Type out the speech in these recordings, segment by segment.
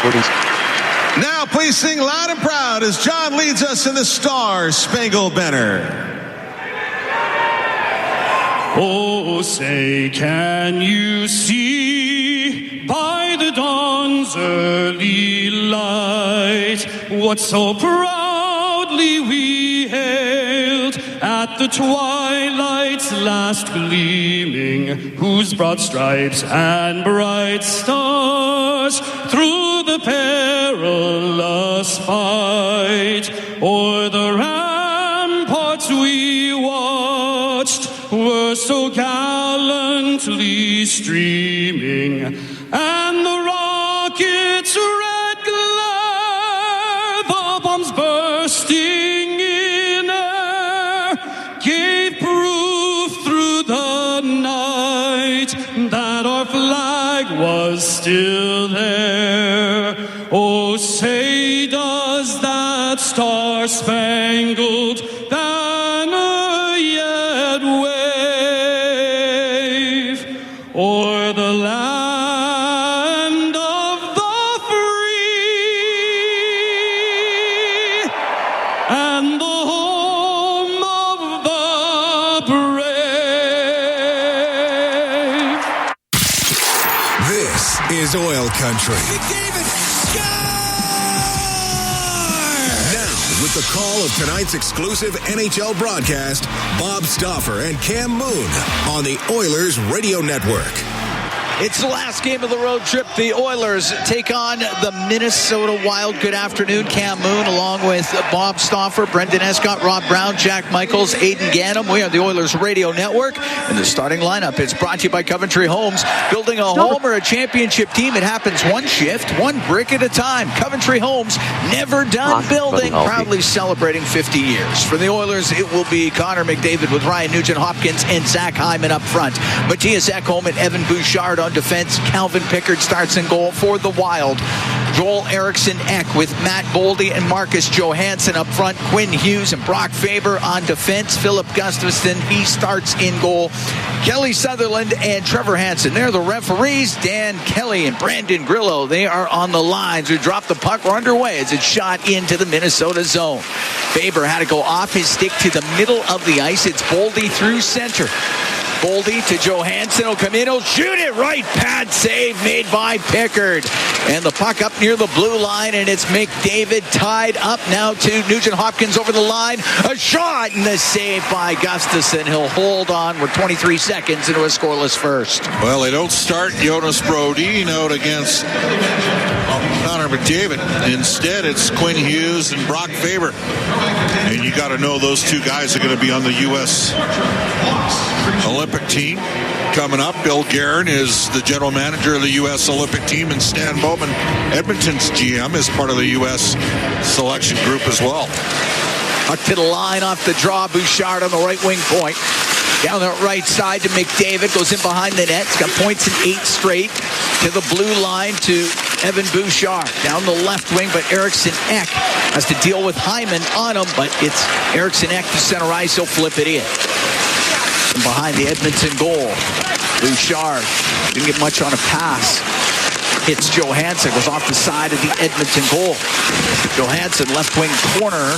Recordings. Now please sing loud and proud as John leads us in the Star-Spangled Banner. Oh, say, can you see by the dawn's early light what so proudly we hailed at the twilight's last gleaming, whose broad stripes and bright stars through the perilous fight o'er the ramparts we watched were so gallantly streaming, and the rocket's red glare, the bombs bursting in air, gave proof through the night that our flag was still there. Oh, say does that star-spangled banner yet wave o'er the land of the free and the home of the brave? This is Oil Country. With the call of tonight's exclusive NHL broadcast, Bob Stauffer and Cam Moon on the Oilers Radio Network. It's the last game of the road trip. The Oilers take on the Minnesota Wild. Good afternoon, Cam Moon, along with Bob Stauffer, Brendan Escott, Rob Brown, Jack Michaels, Aidan Gannum. We are the Oilers Radio Network. And the starting lineup, it's brought to you by Coventry Homes. Building a home or a championship team, it happens one shift, one brick at a time. Coventry Homes, never done building, proudly celebrating 50 years. For the Oilers, it will be Connor McDavid with Ryan Nugent-Hopkins and Zach Hyman up front. Matthias Ekholm and Evan Bouchard on defense. Calvin Pickard starts in goal for the Wild. Joel Eriksson-Ek with Matt Boldy and Marcus Johansson up front. Quin Hues and Brock Faber on defense. Philip Gustafsson, he starts in goal. Kelly Sutherland and Trevor Hansen, they're the referees. Dan Kelly and Brandon Grillo, they are on the lines. We drop the puck. We're underway as it's shot into the Minnesota zone. Faber had to go off his stick to the middle of the ice. It's Boldy through center. Boldy to Johansson, will come in, he'll shoot it right, pad save made by Pickard. And the puck up near the blue line, and it's McDavid tied up now to Nugent-Hopkins over the line. A shot, and the save by Gustafsson. He'll hold on. We're 23 seconds into a scoreless first. Well, they don't start Jonas Brodin out against Connor McDavid. Instead, it's Quin Hues and Brock Faber. And you got to know those two guys are going to be on the U.S. Olympic team coming up. Bill Guerin is the general manager of the U.S. Olympic team, and Stan Bowman, Edmonton's GM, is part of the U.S. selection group as well. Up to the line off the draw. Bouchard on the right wing point. Down the right side to McDavid. Goes in behind the net. He's got points in 8 straight. To the blue line to Evan Bouchard. Down the left wing, but Eriksson-Ek has to deal with Hyman on him. But it's Eriksson-Ek to center ice. He'll flip it in. And behind the Edmonton goal, Bouchard didn't get much on a pass. Hits Johansson. Goes off the side of the Edmonton goal. Johansson, left wing corner.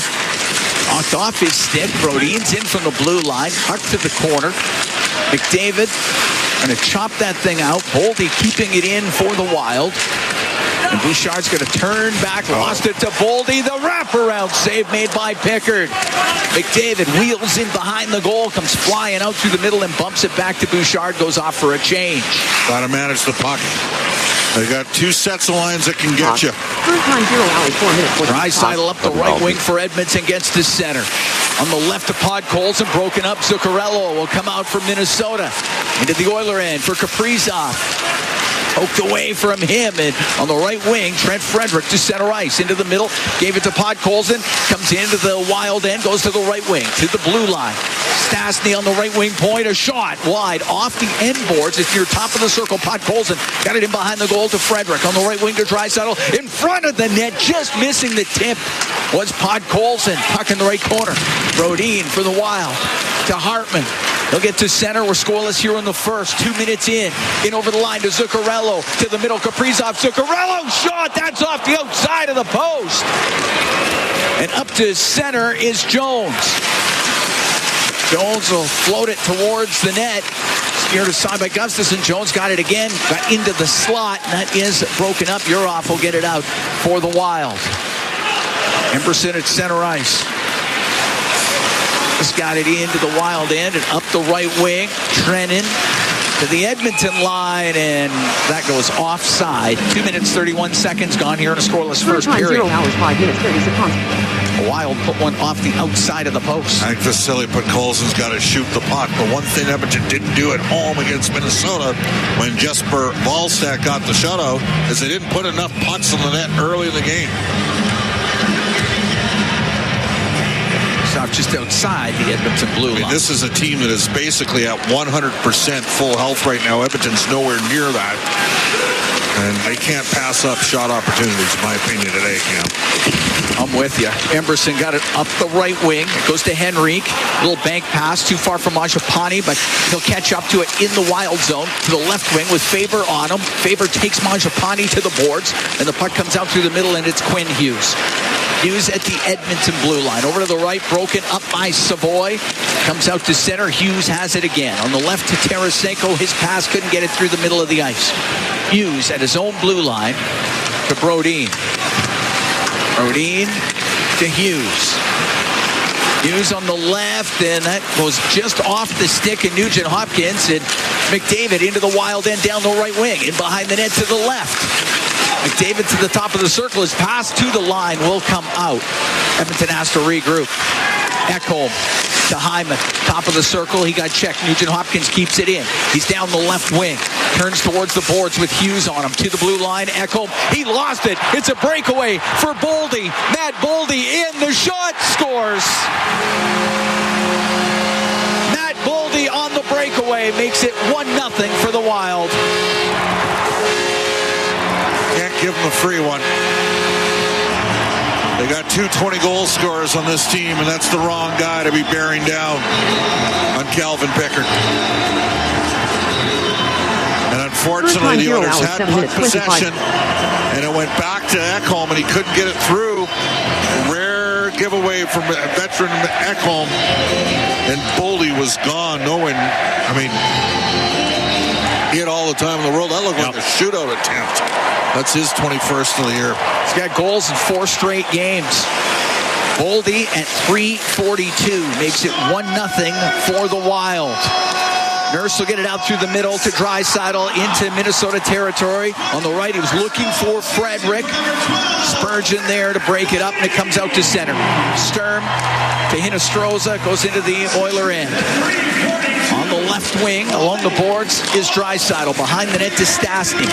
Knocked off his stick. Brodin's in from the blue line. Huck to the corner. McDavid going to chop that thing out. Boldy keeping it in for the Wild. And Bouchard's going to turn back. Lost it to Boldy. The wraparound save made by Pickard. McDavid wheels in behind the goal. Comes flying out through the middle and bumps it back to Bouchard. Goes off for a change. Got to manage the puck. They got 2 sets of lines that can get you. Draisaitl up the right wing for Edmonton, gets to center. On the left of Podkolzin, broken up. Zuccarello will come out for Minnesota. Into the Oiler end for Kaprizov. Poked away from him, and on the right wing, Trent Frederick to center ice, into the middle, gave it to Podkolzin, comes into the Wild end, goes to the right wing, to the blue line. Stastny on the right wing point, a shot wide off the end boards. It's near top of the circle. Podkolzin got it in behind the goal to Frederick. On the right wing to Draisaitl, in front of the net, just missing the tip was Podkolzin. Puck in the right corner. Brodin for the Wild to Hartman. They'll get to center. We're scoreless here in the first. 2 minutes in over the line to Zuccarello. To the middle, Kaprizov. Zuccarello shot. That's off the outside of the post. And up to center is Jones. Jones will float it towards the net. Speared aside by Gustafsson. Jones got it again. Got into the slot. And that is broken up. Urhoff will get it out for the Wild. Emberson at center ice. Just got it into the Wild end and up the right wing. Trennan to the Edmonton line, and that goes offside. 2 minutes, 31 seconds gone here in a scoreless first period. 0 hours, 5 minutes, 30 seconds. Wild put one off the outside of the post. I think Vasily Podkolzin's got to shoot the puck. The one thing Edmonton didn't do at home against Minnesota when Jesper Wallstedt got the shutout is they didn't put enough pucks in the net early in the game. Just outside the Edmonton blue line. This is a team that is basically at 100% full health right now. Edmonton's nowhere near that. And they can't pass up shot opportunities, in my opinion, today, Cam. I'm with you. Emberson got it up the right wing. It goes to Henrique. Little bank pass, too far from Mangiapane, but he'll catch up to it in the Wild zone. To the left wing with Faber on him. Faber takes Mangiapane to the boards, and the puck comes out through the middle, and it's Quin Hues. Hughes at the Edmonton blue line. Over to the right, broken up by Savoy. Comes out to center. Hughes has it again. On the left to Tarasenko. His pass couldn't get it through the middle of the ice. Hughes at his own blue line to Brodin. Brodin to Hughes. Hughes on the left, and that goes just off the stick of Nugent Hopkins. And McDavid into the Wild end down the right wing. And behind the net to the left. McDavid to the top of the circle. His pass to the line will come out. Edmonton has to regroup. Ekholm to Hyman. Top of the circle. He got checked. Nugent Hopkins keeps it in. He's down the left wing. Turns towards the boards with Hughes on him. To the blue line. Ekholm. He lost it. It's a breakaway for Boldy. Matt Boldy in. The shot scores. Matt Boldy on the breakaway makes it 1-0 for the Wild. Can't give them a free one. They got 2 20-goal scorers on this team, and that's the wrong guy to be bearing down on Calvin Pickard. And unfortunately, the Oilers had puck possession, and it went back to Ekholm, and he couldn't get it through. Rare giveaway from veteran Ekholm, and Boldy was gone. No one, he had all the time in the world. That looked like a shootout attempt. That's his 21st of the year. He's got goals in 4 straight games. Boldy at 342 makes it 1-0 for the Wild. Nurse will get it out through the middle to Draisaitl into Minnesota territory. On the right, he was looking for Frederick. Spurgeon there to break it up, and it comes out to center. Sturm to Hinostroza, goes into the Oiler end. On the left wing, along the boards, is Draisaitl. Behind the net to Stastny.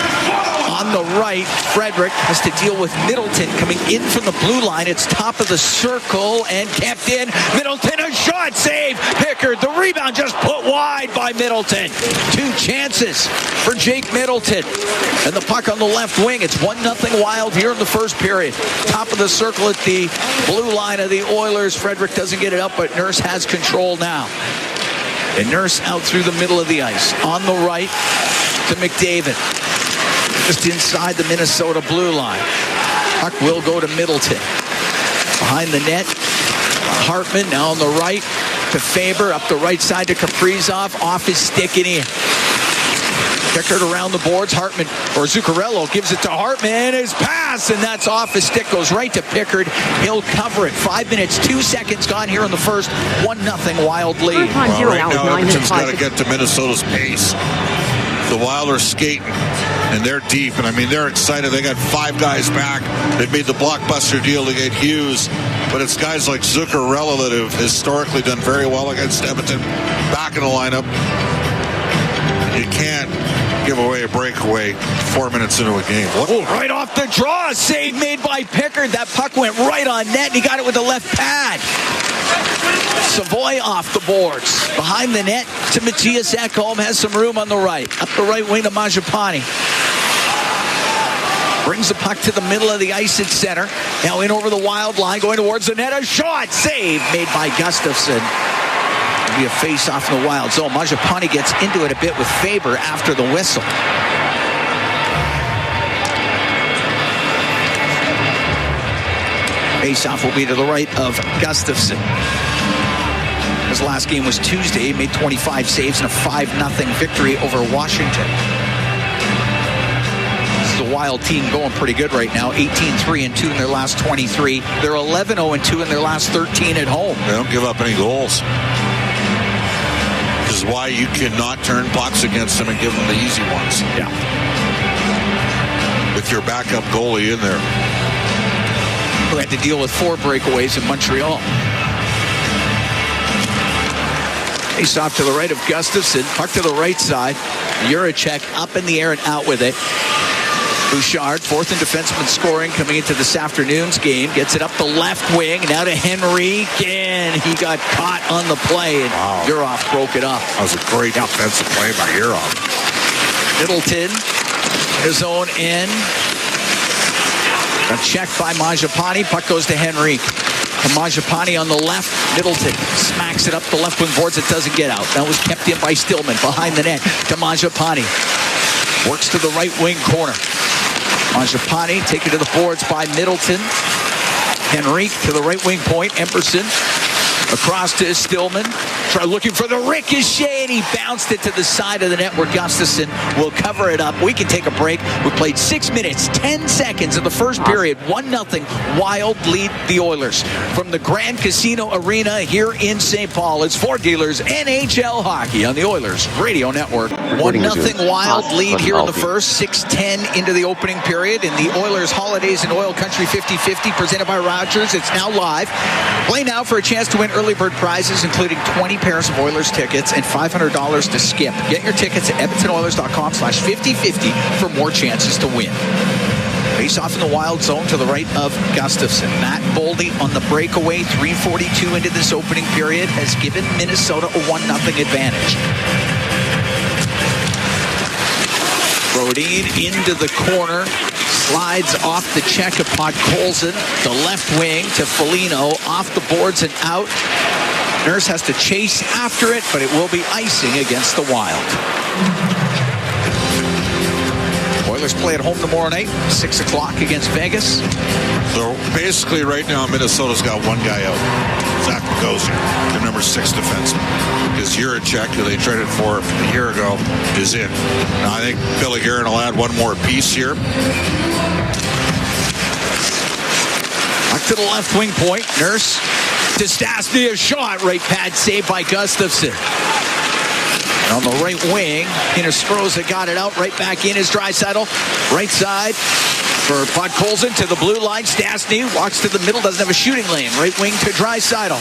On the right, Frederick has to deal with Middleton coming in from the blue line. It's top of the circle and kept in. Middleton, a shot save. Pickard, the rebound just put wide by Middleton. 2 chances for Jake Middleton. And the puck on the left wing. It's 1-0 Wild here in the first period. Top of the circle at the blue line of the Oilers. Frederick doesn't get it up, but Nurse has control now. And Nurse out through the middle of the ice. On the right to McDavid. Just inside the Minnesota blue line. Puck will go to Middleton. Behind the net, Hartman now on the right to Faber. Up the right side to Kaprizov. Off his stick and in. Pickard around the boards. Hartman, or Zuccarello, gives it to Hartman. His pass, and that's off his stick. Goes right to Pickard. He'll cover it. 5 minutes, 2 seconds gone here in the first. 1-0 Wild lead. Well, right now, Edmonton's got to get to Minnesota's pace. The Wild are skating, and they're deep, and they're excited. They got 5 guys back. They've made the blockbuster deal to get Hughes, but it's guys like Zuccarello that have historically done very well against Edmonton back in the lineup. You can't give away a breakaway 4 minutes into a game. Right off the draw, save made by Pickard. That puck went right on net, and he got it with the left pad. Savoy off the boards. Behind the net to Matthias Ekholm. Has some room on the right. Up the right wing to Mangiapane. Brings the puck to the middle of the ice at center. Now in over the Wild line, going towards the net. A shot, save made by Gustafsson. It'll be a face-off in the Wild zone. Mangiapane gets into it a bit with Faber after the whistle. Face-off will be to the right of Gustafsson. His last game was Tuesday. He made 25 saves in a 5-0 victory over Washington. This is a Wild team going pretty good right now. 18-3-2 in their last 23. They're 11-0-2 in their last 13 at home. They don't give up any goals. This is why you cannot turn pucks against them and give them the easy ones. Yeah. With your backup goalie in there. Who had to deal with 4 breakaways in Montreal. Face off to the right of Gustafsson. Puck to the right side. Juracek up in the air and out with it. Bouchard, fourth in defenseman scoring coming into this afternoon's game. Gets it up the left wing. Now to Henrique. And he got caught on the play. And Urhoff broke it up. That was a great offensive play by Urhoff. Middleton, his own end. A check by Mangiapane. Puck goes to Henrique. Mangiapane on the left. Middleton smacks it up the left wing boards. It doesn't get out. That was kept in by Stillman behind the net to Mangiapane. Works to the right wing corner. Mangiapane taken to the boards by Middleton. Henrique to the right wing point. Emberson across to Stillman. Try looking for the ricochet, and he bounced it to the side of the net where Gustafsson will cover it up. We can take a break. We played 6 minutes, 10 seconds in the first period. 1-0 Wild lead the Oilers. From the Grand Casino Arena here in St. Paul, it's Ford Dealers NHL Hockey on the Oilers Radio Network. 1-0 Wild lead here in the first. 6:10 into the opening period in the Oilers Holidays in Oil Country 50-50 presented by Rogers. It's now live. Play now for a chance to win early bird prizes, including 20 pairs of Oilers tickets and $500 to skip. Get your tickets at EdmontonOilers.com/50-50 for more chances to win. Face off in the Wild zone to the right of Gustafsson. Matt Boldy on the breakaway. 3:42 into this opening period has given Minnesota a 1-0 advantage. Brodin into the corner. Slides off the check of Podkolzin. The left wing to Foligno. Off the boards and out. Nurse has to chase after it, but it will be icing against the Wild. Oilers play at home tomorrow night, 6 o'clock against Vegas. So basically right now Minnesota's got one guy out. Zach Bogosian, the number 6 defenseman. Because Juracek, who they traded for a year ago, is in. Now I think Billy Guerin will add one more piece here. Back to the left wing point. Nurse to Stastny, a shot. Right pad saved by Gustafsson. And on the right wing, Hinostroza got it out. Right back in is Draisaitl. Right side for Podkolzin to the blue line. Stastny walks to the middle, doesn't have a shooting lane. Right wing to Draisaitl.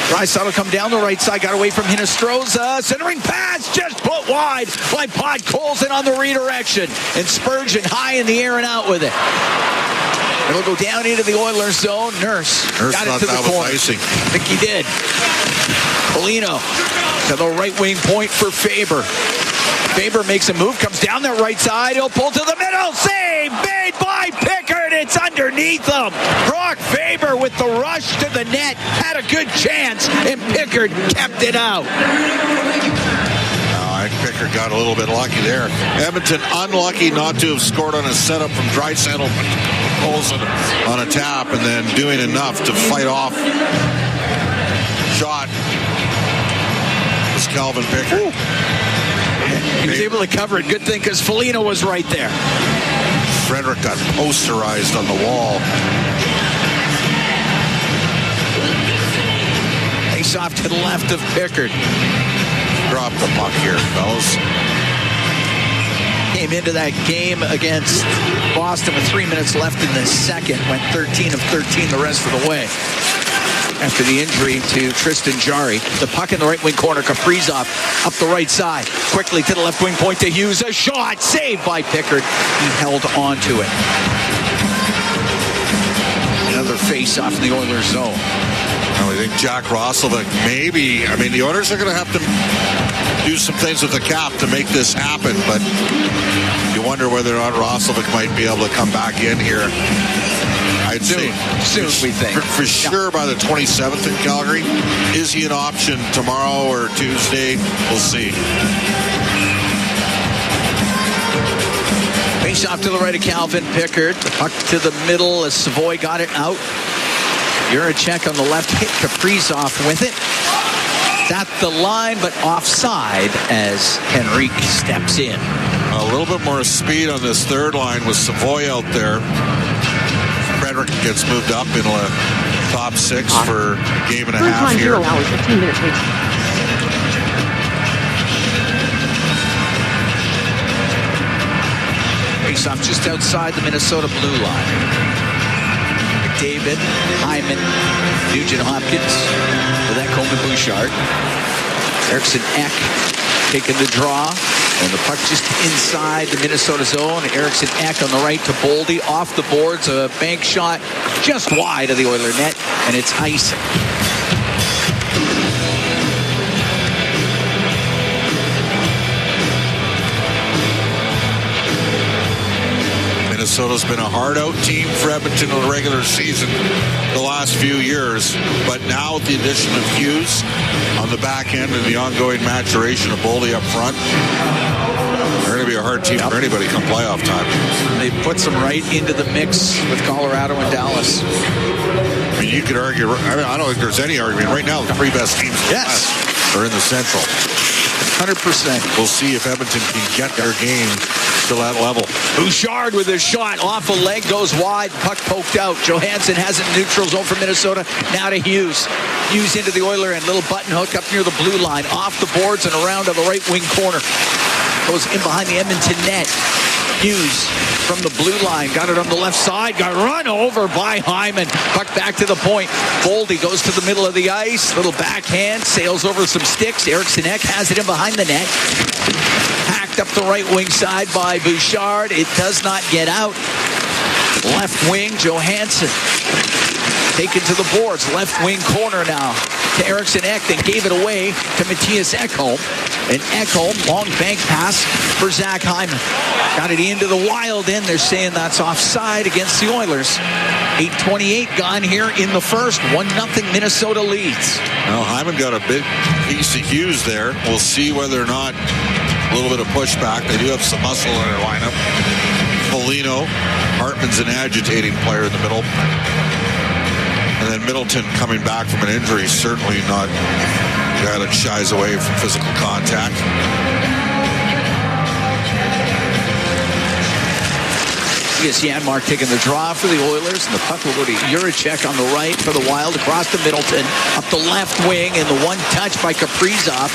Draisaitl come down the right side, got away from Hinostroza. Centering pass just put wide by Podkolzin on the redirection. And Spurgeon high in the air and out with it. It'll go down into the Oilers zone. Nurse got it to the corner. Icing. I think he did. Foligno to the right wing point for Faber. Faber makes a move, comes down the right side. He'll pull to the middle. Save made by Pickard. It's underneath him. Brock Faber with the rush to the net. Had a good chance, and Pickard kept it out. Pickard got a little bit lucky there. Edmonton unlucky not to have scored on a setup from Draisaitl. Pulls it on a tap and then doing enough to fight off. Shot was Calvin Pickard. Ooh. He was able to cover it. Good thing because Foligno was right there. Frederick got posterized on the wall. Face off to the left of Pickard. Drop the puck here, fellas. Came into that game against Boston with 3 minutes left in the second. Went 13 of 13 the rest of the way. After the injury to Tristan Jarry. The puck in the right wing corner. Kaprizov up the right side. Quickly to the left wing point to Hughes. A shot saved by Pickard. He held on to it. Another face-off in the Oilers zone. I think Jack Roslovic maybe. I mean, the Oilers are going to have to do some things with the cap to make this happen, but you wonder whether or not Roslovic might be able to come back in here. I'd say soon we think. For sure by the 27th in Calgary. Is he an option tomorrow or Tuesday? We'll see. Face off to the right of Calvin Pickard. The puck to the middle as Savoy got it out. Juracek on the left hit Kaprizov with it. At the line, but offside as Henrique steps in. A little bit more speed on this third line with Savoy out there. Frederick gets moved up in a top six for a game and a half here. 0 hours, 15 minutes, please. Face-off just outside the Minnesota blue line. McDavid, Hyman, Nugent Hopkins, with Ekholm and Bouchard. Eriksson Ek taking the draw. And the puck just inside the Minnesota zone. Eriksson Ek on the right to Boldy. Off the boards, a bank shot just wide of the Oiler net. And it's icing. Minnesota's been a hard-out team for Edmonton in the regular season the last few years, but now with the addition of Hughes on the back end and the ongoing maturation of Boldy up front, they're going to be a hard team for anybody come playoff time. They put them right into the mix with Colorado and Dallas. I mean, you could argue, I don't think there's any argument. Right now, the three best teams in the West are in the Central. 100%. We'll see if Edmonton can get their game to that level. Bouchard with a shot off a leg, goes wide, puck poked out. Johansson has it in neutral zone for Minnesota. Now to Hughes. Hughes into the Oiler end, little button hook up near the blue line, off the boards and around to the right wing corner. Goes in behind the Edmonton net. Hughes from the blue line, got it on the left side, got run over by Hyman. Puck back to the point. Boldy goes to the middle of the ice, little backhand, sails over some sticks. Eriksson Ek has it in behind the net. Hacked up the right wing side by Bouchard. It does not get out. Left wing, Johansson taken to the boards. Left wing corner now to Eriksson Ek. They gave it away to Matthias Ekholm. And Ekholm, long bank pass for Zach Hyman. Got it into the wild end. They're saying that's offside against the Oilers. 8:28 gone here in the first. 1-0 Minnesota leads. Well, Hyman got a big piece of Hughes there. We'll see whether or not a little bit of pushback. They do have some muscle in their lineup. Foligno, Hartman's an agitating player in the middle. And then Middleton coming back from an injury, certainly not a guy that shies away from physical contact. Yes, Janmark taking the draw for the Oilers, and the puck will go to Juracek on the right for the Wild, across to Middleton, up the left wing, and the one touch by Kaprizov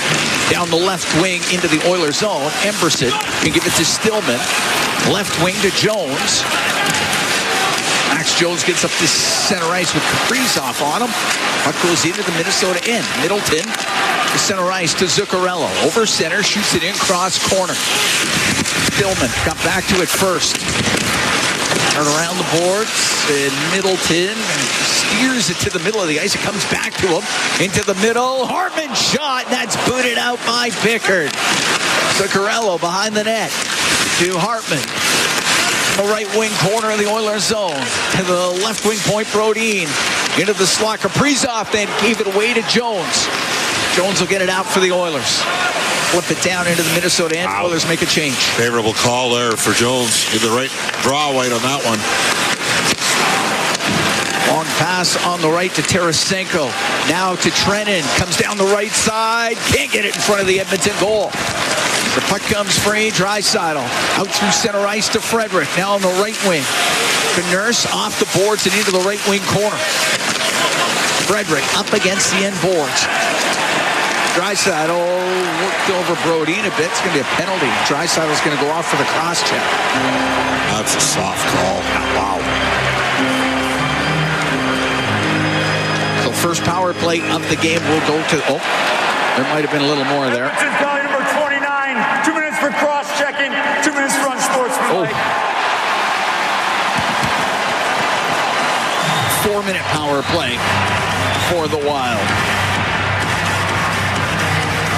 down the left wing into the Oilers zone. Emberson can give it to Stillman, left wing to Jones. Max Jones gets up to center ice with Kaprizov on him. Puck goes into the Minnesota end. Middleton to center ice to Zuccarello. Over center, shoots it in, cross corner. Stillman got back to it first. Turn around the boards, and Middleton steers it to the middle of the ice. It comes back to him, into the middle. Hartman shot, and that's booted out by Pickard. Zuccarello behind the net to Hartman. The right wing corner of the Oilers zone. To the left wing point, Brodin. Into the slot, Kaprizov then gave it away to Jones. Jones will get it out for the Oilers. Flip it down into the Minnesota end. Wow. Oilers make a change. Favorable call there for Jones. Get the right draw white on that one. Long pass on the right to Tarasenko. Now to Trennan. Comes down the right side. Can't get it in front of the Edmonton goal. The puck comes free. Draisaitl out through center ice to Frederick. Now on the right wing. To Nurse off the boards and into the right wing corner. Frederick up against the end boards. Draisaitl worked over Brodin a bit. It's going to be a penalty. Draisaitl's going to go off for the cross check. That's a soft call. Wow. So first power play of the game will go to... Oh, there might have been a little more there. Goalie number 29. 2 minutes for cross-checking. 2 minutes for unsportsmanlike. 4-minute power play for the Wild.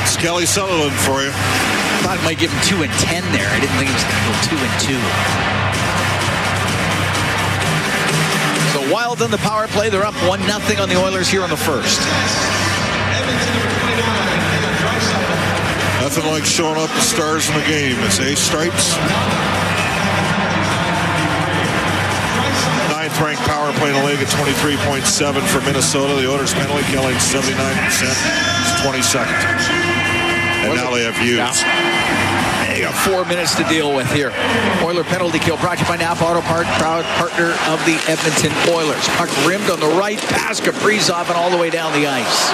Skelly Sutherland for you. I thought it might give him 2 and 10 there. I didn't think it was going to go 2 and 2. So Wild on the power play. They're up 1-0 on the Oilers here in the first. Nothing like showing up the stars in the game. It's ace stripes. 9th-ranked power play in the league at 23.7 for Minnesota. The Oilers penalty killing 79%. It's 22nd. And now they have Hughes. Yeah. They got 4 minutes to deal with here. Oiler penalty kill brought to you by Napa Auto Parts, proud partner of the Edmonton Oilers. Puck rimmed on the right, pass Kaprizov and all the way down the ice.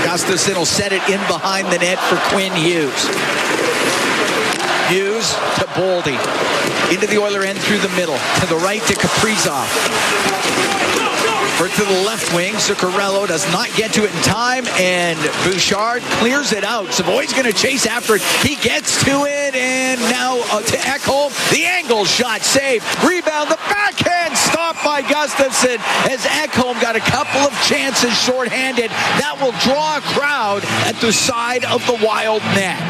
Gustafsson will set it in behind the net for Quin Hues. Hughes to Boldy. Into the Oiler end through the middle. To the right to Kaprizov. Or to the left wing. Zuccarello does not get to it in time. And Bouchard clears it out. Savoy's going to chase after it. He gets to it. And now to Ekholm. The angle shot saved. Rebound. The backhand stopped by Gustafsson. As Ekholm got a couple of chances shorthanded. That will draw a crowd at the side of the Wild net.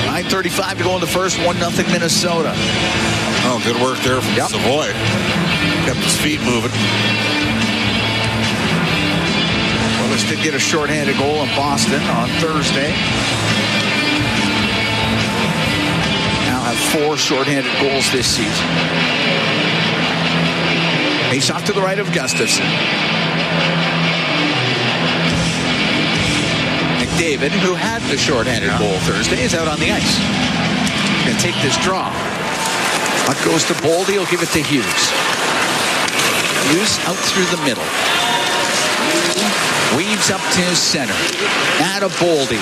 9:35 to go in the first. 1-0 Minnesota. Oh, good work there from Savoy. Kept his feet moving. Oilers did get a shorthanded goal in Boston on Thursday. Now have 4 shorthanded goals this season. Face off to the right of Gustafsson. McDavid, who had the shorthanded goal Thursday, is out on the ice. Going to take this draw. Puck goes to Boldy. He'll give it to Hughes. Hughes out through the middle. Weaves up to his center. Out of Boldy.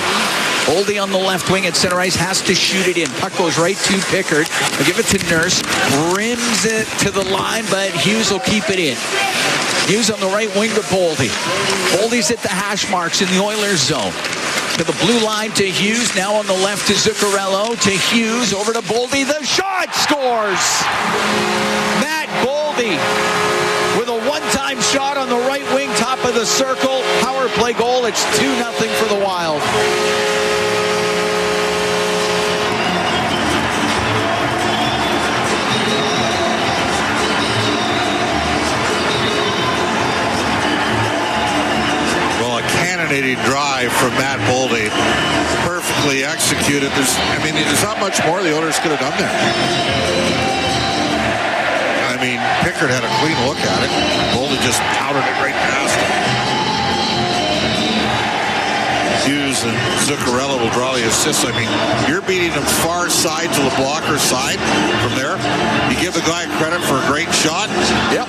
Boldy on the left wing at center ice has to shoot it in. Puck goes right to Pickard. He'll give it to Nurse. Rims it to the line, but Hughes will keep it in. Hughes on the right wing to Boldy. Boldy's at the hash marks in the Oilers zone. To the blue line to Hughes. Now on the left to Zuccarello. To Hughes. Over to Boldy. The shot scores! Matt Boldy with a one-time shot on the right wing, top of the circle. Power play goal. It's 2-0 for the Wild. Cannonading drive from Matt Boldy, perfectly executed. There's not much more the Oilers could have done there. I mean, Pickard had a clean look at it. Boldy just pouted it right past him. Hughes and Zuccarello will draw the assists. I mean, you're beating them far side to the blocker side. From there, you give the guy credit for a great shot. Yep.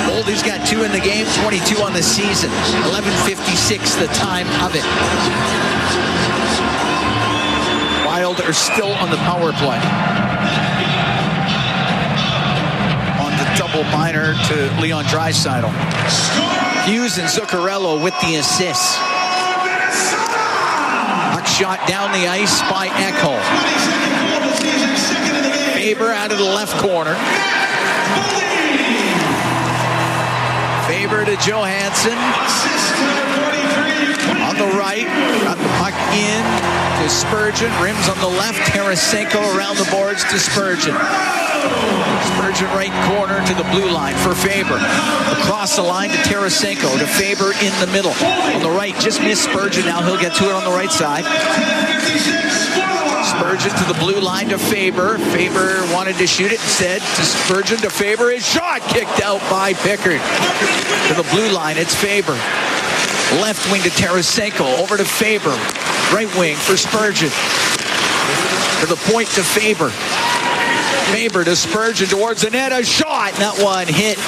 Boldy's got 2 in the game, 22 on the season. 11:56 the time of it. Wild are still on the power play. On the double minor to Leon Draisaitl. Hughes and Zuccarello with the assists. Puck shot down the ice by Ekholm. Faber out of the left corner. Faber to Johansson. On the right, got the puck in to Spurgeon. Rims on the left. Tarasenko around the boards to Spurgeon. Spurgeon right corner to the blue line for Faber. Across the line to Tarasenko. To Faber in the middle. On the right, just missed Spurgeon. Now he'll get to it on the right side. Spurgeon to the blue line to Faber. Faber wanted to shoot it instead. To Spurgeon to Faber. His shot kicked out by Pickard. To the blue line, it's Faber. Left wing to Tarasenko. Over to Faber. Right wing for Spurgeon. To the point to Faber. Faber to Spurgeon towards the net. A shot. And that one hit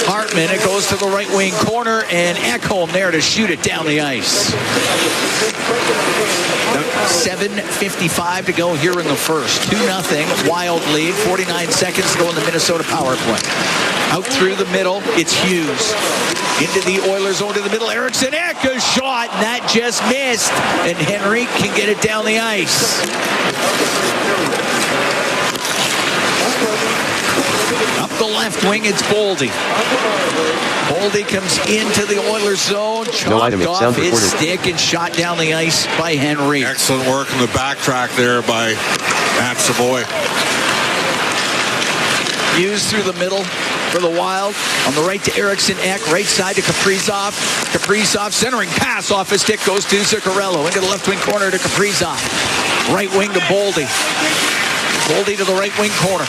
Hartman. It goes to the right wing corner. And Ekholm there to shoot it down the ice. 7:55 to go here in the first. 2-0. Wild lead. 49 seconds to go in the Minnesota power play. Out through the middle, it's Hughes. Into the Oilers zone to the middle. Eriksson Ek, a shot, and that just missed. And Henry can get it down the ice. Up the left wing, it's Boldy. Boldy comes into the Oilers zone, chopped off his stick and shot down the ice by Henry. Excellent work in the backtrack there by Matt Savoy. Hughes through the middle for the Wild. On the right to Eriksson Ek. Right side to Kaprizov. Kaprizov centering pass off his stick goes to Zuccarello. Into the left wing corner to Kaprizov. Right wing to Boldy. Boldy to the right wing corner.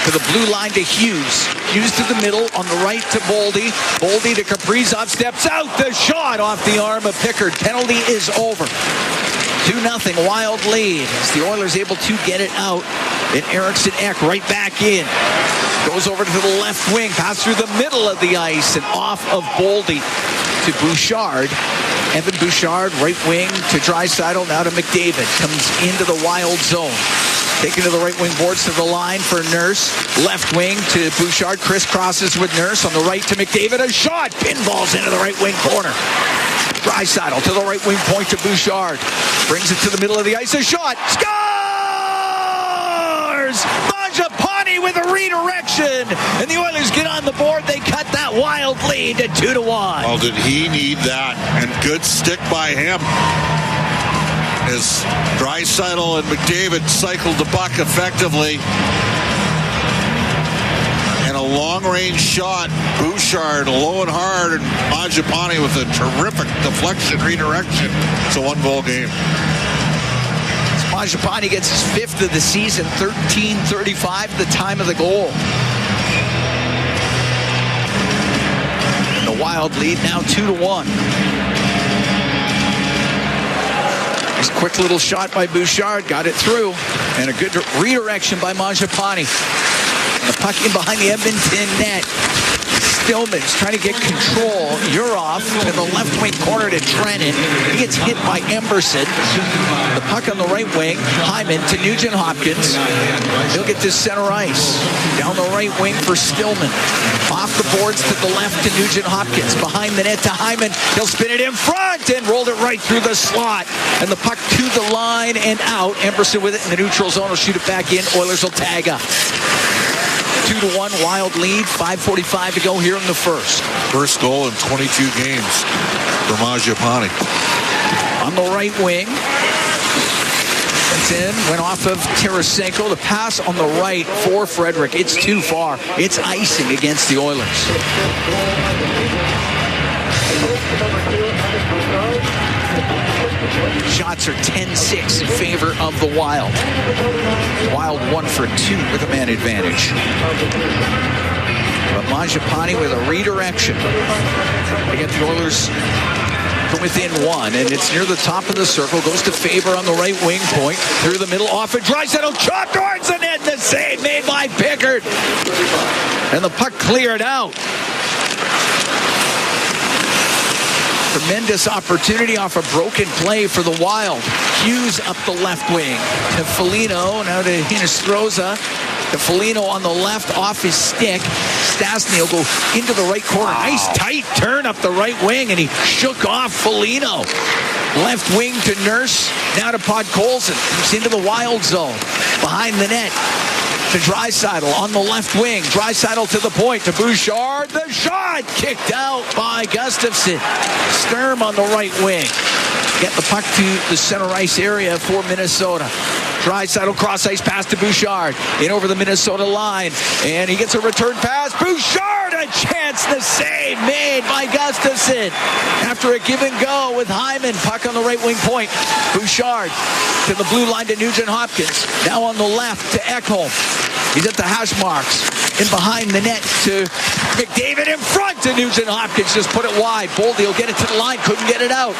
To the blue line to Hughes. Hughes to the middle. On the right to Boldy. Boldy to Kaprizov. Steps out. The shot off the arm of Pickard. Penalty is over. 2-0 Wild lead as the Oilers able to get it out. And Eriksson Ek right back in. Goes over to the left wing. Pass through the middle of the ice and off of Boldy to Bouchard. Evan Bouchard, right wing to Draisaitl. Now to McDavid. Comes into the Wild zone. Taken to the right wing boards to the line for Nurse. Left wing to Bouchard. Crisscrosses with Nurse. On the right to McDavid. A shot. Pinballs into the right wing corner. Draisaitl to the right wing point to Bouchard. Brings it to the middle of the ice. A shot. Scores! Mangiapane with a redirection. And the Oilers get on the board. They cut that Wild lead to 2-1. Well, did he need that? And good stick by him. As Draisaitl and McDavid cycled the puck effectively. And a long-range shot. Bouchard low and hard, and Mangiapane with a terrific deflection redirection. It's a one-goal game. Mangiapane gets his 5th of the season, 13:35, the time of the goal. And the Wild lead now 2-1. Nice quick little shot by Bouchard, got it through, and a good redirection by Mangiapane. And the puck in behind the Edmonton net. Stillman's trying to get control. Yuroff to the left wing corner to Drennan. He gets hit by Emberson. The puck on the right wing. Hyman to Nugent Hopkins. He'll get to center ice. Down the right wing for Stillman. Off the boards to the left to Nugent Hopkins. Behind the net to Hyman. He'll spin it in front and rolled it right through the slot. And the puck to the line and out. Emberson with it in the neutral zone will shoot it back in. Oilers will tag up. 2-1 Wild lead. 5:45 to go here in the first. First goal in 22 games for Mangiapane. On the right wing. It's in. Went off of Tarasenko. The pass on the right for Frederick. It's too far. It's icing against the Oilers. Shots are 10-6 in favor of the Wild. Wild 1 for 2 with a man advantage. But Mangiapane with a redirection. They get the Oilers from within 1, and it's near the top of the circle. Goes to Faber on the right wing point. Through the middle, off of Draisaitl. Shot towards the net. The save made by Pickard. And the puck cleared out. Tremendous opportunity off a broken play for the Wild. Hughes up the left wing to Foligno. Now to Hinostroza. To Foligno on the left off his stick. Stastny will go into the right corner. Nice tight turn up the right wing, and he shook off Foligno. Left wing to Nurse. Now to Podkolzin. He's into the Wild zone. Behind the net. To Draisaitl on the left wing. Draisaitl to the point to Bouchard. The shot kicked out by Gustafsson. Sturm on the right wing. Get the puck to the center ice area for Minnesota. Draisaitl cross ice pass to Bouchard. In over the Minnesota line. And he gets a return pass. Bouchard, a chance. The save made by Gustafsson. After a give and go with Hyman. Puck on the right wing point. Bouchard to the blue line to Nugent Hopkins. Now on the left to Ekholm. He's at the hash marks. In behind the net to McDavid in front to Nugent Hopkins. Just put it wide. Boldy will get it to the line. Couldn't get it out.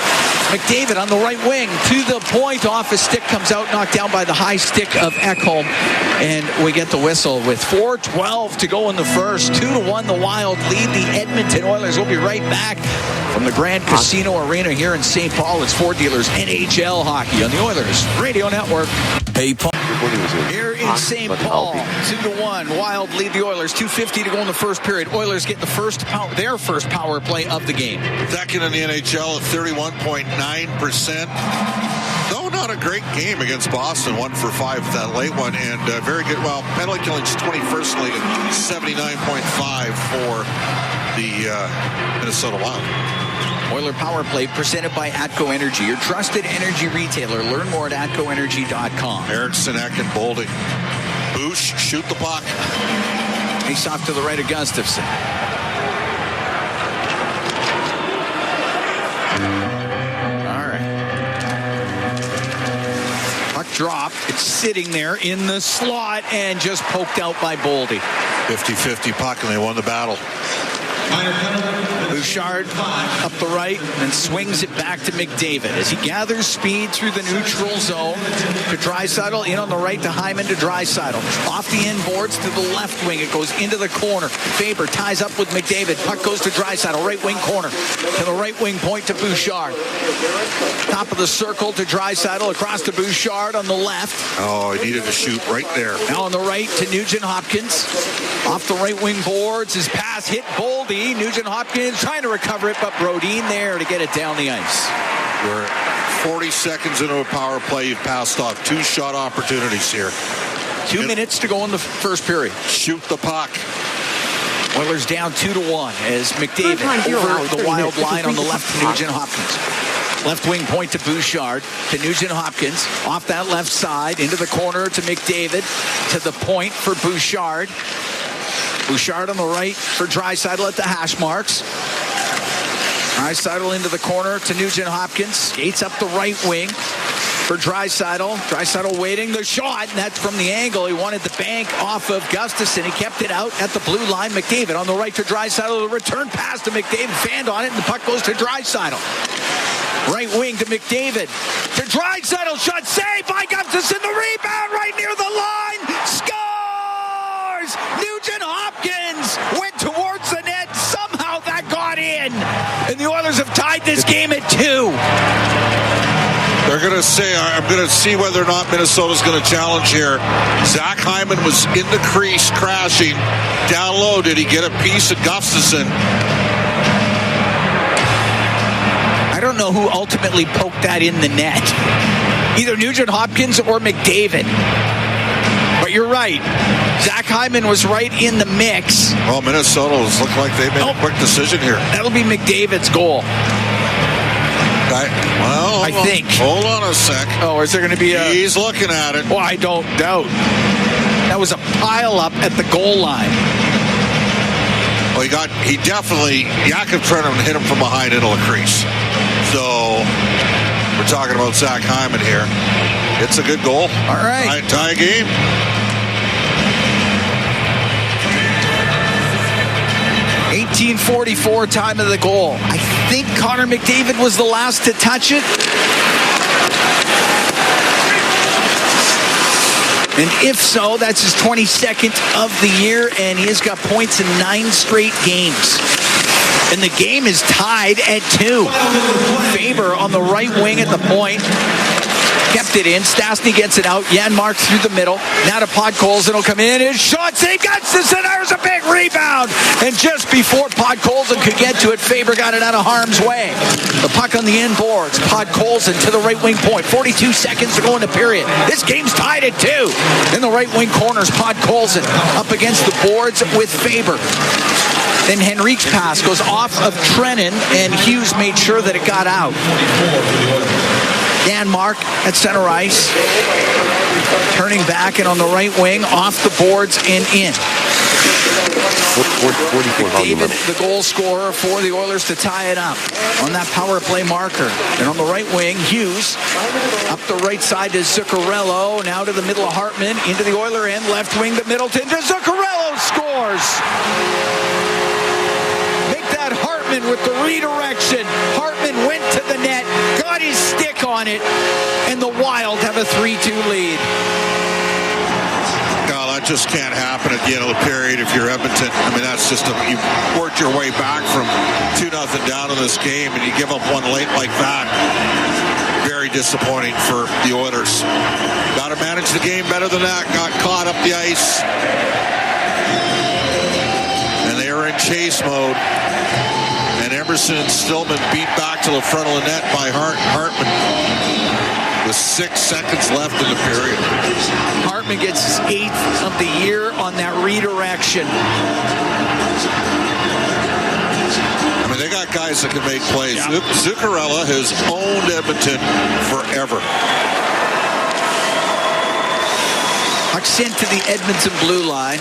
McDavid on the right wing. To the point. Off his stick. Comes out. Knocked down by the high stick of Ekholm. And we get the whistle with 4:12 to go in the first. 2-1 the Wild lead the Edmonton Oilers. We'll be right back from the Grand Casino Arena here in St. Paul. It's Ford Dealers NHL Hockey on the Oilers Radio Network. Hey, Paul. Here in St. Paul, 2-1. Wild lead the Oilers. 2:50 to go in the first period. Oilers get their first power play of the game. Second in the NHL at 31.9%. Though not a great game against Boston. 1 for 5 with that late one, and very good. Well, penalty killing's 21st in the league, and 79.5 for the Minnesota Wild. Oiler Power Play presented by Atco Energy, your trusted energy retailer. Learn more at atcoenergy.com. Eriksson, Ek, and Boldy. Boosh, shoot the puck. Face off to the right of Gustafsson. All right. Puck drop. It's sitting there in the slot and just poked out by Boldy. 50-50 puck, and they won the battle. Bouchard up the right and swings it back to McDavid as he gathers speed through the neutral zone to Draisaitl, in on the right to Hyman to Draisaitl. Off the inboards to the left wing. It goes into the corner. Faber ties up with McDavid. Puck goes to Draisaitl, right wing corner. To the right wing point to Bouchard. Top of the circle to Draisaitl, across to Bouchard on the left. Oh, he needed to shoot right there. Now on the right to Nugent Hopkins. Off the right wing boards. His pass hit Boldy. Nugent Hopkins trying to recover it, but Brodin there to get it down the ice. We're 40 seconds into a power play. You've passed off 2 shot opportunities here. 2 minutes to go in the first period. Shoot the puck. Oilers down 2-1 as McDavid over the Wild line on the left to Nugent Hopkins. Left wing point to Bouchard, to Nugent Hopkins. Off that left side, into the corner to McDavid. To the point for Bouchard. Bouchard on the right for Draisaitl at the hash marks. Draisaitl into the corner to Nugent Hopkins. Skates up the right wing for Draisaitl. Draisaitl waiting the shot, and that's from the angle. He wanted the bank off of Gustafsson. He kept it out at the blue line. McDavid on the right to Draisaitl. The return pass to McDavid. Fanned on it, and the puck goes to Draisaitl. Right wing to McDavid. To Draisaitl. Shot saved by Gustafsson. The rebound right near the line. Scores! Nugent Hopkins went towards the net. Somehow that got in. And the Oilers have tied this game at 2. They're going to say, I'm going to see whether or not Minnesota's going to challenge here. Zach Hyman was in the crease crashing. Down low, did he get a piece of Gustafsson? I don't know who ultimately poked that in the net. Either Nugent Hopkins or McDavid. But you're right. Zach Hyman was right in the mix. Well, Minnesota's look like they made a quick decision here. That'll be McDavid's goal. I think. Hold on a sec. Oh, is there going to be a... He's looking at it. Well, I don't doubt. That was a pile-up at the goal line. Well, he definitely... Yakov tried to hit him from behind into the crease. So, we're talking about Zach Hyman here. It's a good goal. All right. Tie game. .1844 time of the goal. I think Connor McDavid was the last to touch it. And if so, that's his 22nd of the year, and he has got points in 9 straight games. And the game is tied at 2. Faber on the right wing at the point. Kept it in. Stastny gets it out. Janmark through the middle. Now to Podkolzin will come in. His shot save. Gustafsson. There's a big rebound. And just before Podkolzin could get to it, Faber got it out of harm's way. The puck on the inboards. Podkolzin to the right wing point. 42 seconds to go in the period. This game's tied at 2. In the right wing corners, Podkolzin up against the boards with Faber. Then Henrique's pass goes off of Trennan, and Hughes made sure that it got out. Janmark at center ice. Turning back and on the right wing, off the boards and in. David, the goal scorer for the Oilers to tie it up on that power play marker. And on the right wing, Hughes up the right side to Zuccarello. Now to the middle of Hartman, into the Oiler end, left wing to Middleton. To Zuccarello scores! Make that Hartman with the redirection. Hartman went to the net, got his stick on it, and the Wild have a 3-2 lead. No, that just can't happen at the end of the period if you're Edmonton. I mean, that's just you worked your way back from 2-0 down in this game, and you give up one late like that. Very disappointing for the Oilers. Got to manage the game better than that. Got caught up the ice. And they are in chase mode. And Emerson and Stillman beat back to the front of the net by Hartman. with 6 seconds left in the period. Hartman gets his 8th of the year on that redirection. I mean, they got guys that can make plays. Yeah. Zuccarello has owned Edmonton forever. Puck sent to the Edmonton blue line.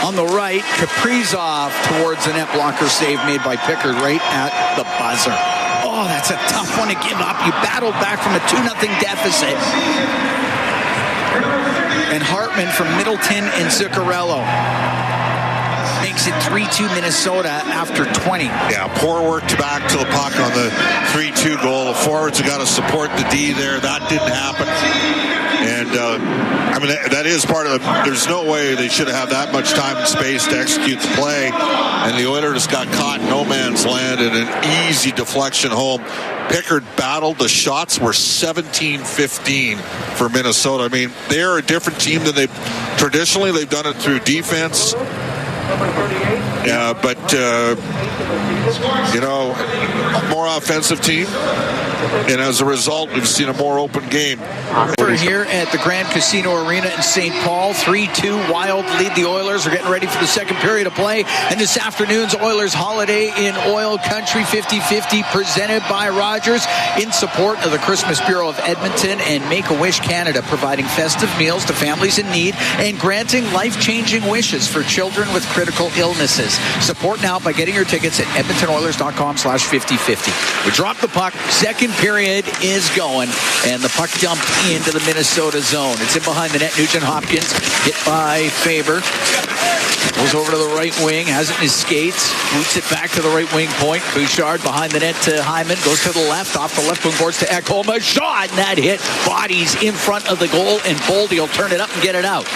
On the right, Kaprizov towards the net blocker save made by Pickard right at the buzzer. Oh, that's a tough one to give up. You battled back from a 2-0 deficit. And Hartman from Middleton and Zuccarello makes it 3-2 Minnesota after 20. Yeah, poor work to back to the puck on the 3-2 goal. The forwards have got to support the D there. That didn't happen. And, I mean, that is part of the... There's no way they should have that much time and space to execute the play. And the Oilers got caught in no man's land and an easy deflection home. Pickard battled. The shots were 17-15 for Minnesota. I mean, they're a different team than they've done it through defense. Yeah, but, more offensive team. And as a result, we've seen a more open game. We're here at the Grand Casino Arena in St. Paul. 3-2 Wild lead the Oilers. Are getting ready for the second period of play. And this afternoon's Oilers Holiday in Oil Country 50-50 presented by Rogers in support of the Christmas Bureau of Edmonton and Make-A-Wish Canada, providing festive meals to families in need and granting life-changing wishes for children with critical illnesses. Support now by getting your tickets at edmontonoilers.com/5050. We drop the puck. Second period is going, and the puck dumped into the Minnesota zone. It's in behind the net. Nugent Hopkins hit by Faber. Goes over to the right wing, has it in his skates, boots it back to the right wing point. Bouchard behind the net to Hyman, goes to the left, off the left wing boards to Ekholm. A shot, and that hit bodies in front of the goal, and Boldy will turn it up and get it out.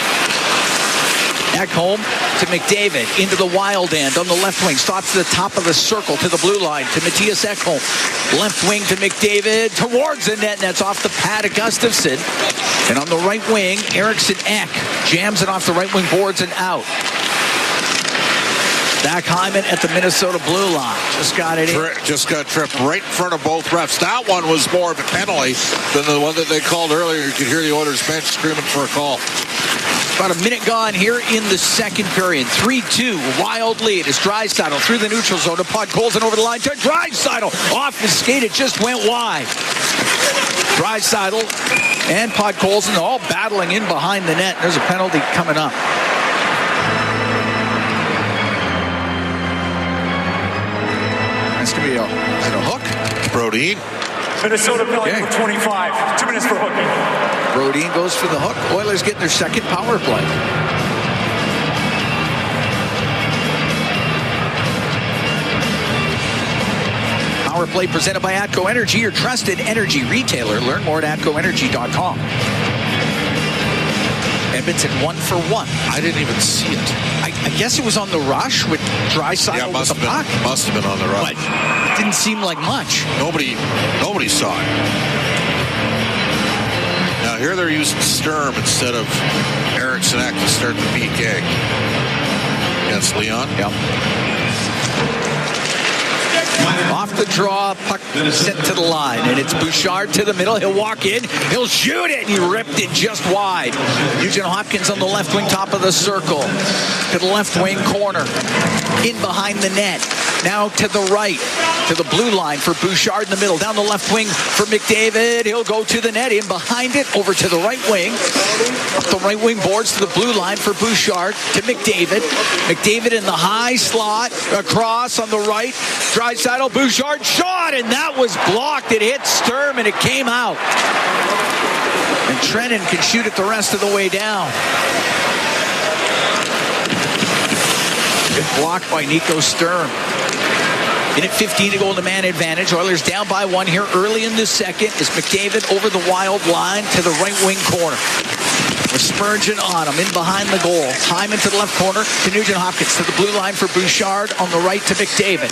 Ekholm to McDavid, into the Wild end on the left wing, stops to the top of the circle to the blue line to Matthias Ekholm. Left wing to McDavid, towards the net, and that's off the pad of Gustafsson. And on the right wing, Eriksson Ek jams it off the right wing boards and out. Zach Hyman at the Minnesota blue line. Just got it in. Just got tripped right in front of both refs. That one was more of a penalty than the one that they called earlier. You could hear the Oilers bench screaming for a call. About a minute gone here in the second period. 3-2, Wild lead as Draisaitl through the neutral zone to Podkolzin over the line to Draisaitl. Off his skate, it just went wide. Draisaitl and Podkolzin all battling in behind the net. There's a penalty coming up. That's going to be is it a hook? Brodin. Minnesota penalty for 25. 2 minutes for hooking. Brodin goes for the hook. Oilers get their second power play. Power play presented by Atco Energy, your trusted energy retailer. Learn more at atcoenergy.com. Edmonton 1-for-1. I didn't even see it. I guess it was on the rush with Draisaitl with the puck. Must have been on the rush. But it didn't seem like much. Nobody saw it. Now here they're using Sturm instead of Eriksson Ek to start the PK against Leon. Yep. Off the draw, puck sent to the line, and it's Bouchard to the middle. He'll walk in, he'll shoot it, and he ripped it just wide. Nugent Hopkins on the left wing, top of the circle, to the left wing corner, in behind the net. Now to the right, to the blue line for Bouchard in the middle. Down the left wing for McDavid. He'll go to the net, in behind it, over to the right wing. Up the right wing boards to the blue line for Bouchard to McDavid. McDavid in the high slot, across on the right. Draisaitl, Bouchard shot, and that was blocked. It hit Sturm, and it came out. And Trennan can shoot it the rest of the way down. Good block by Nico Sturm. In at 15 to go in the man advantage. Oilers down by 1 here early in the second as McDavid over the Wild line to the right wing corner. With Spurgeon on him, in behind the goal. Hyman to the left corner to Nugent Hopkins. To the blue line for Bouchard, on the right to McDavid.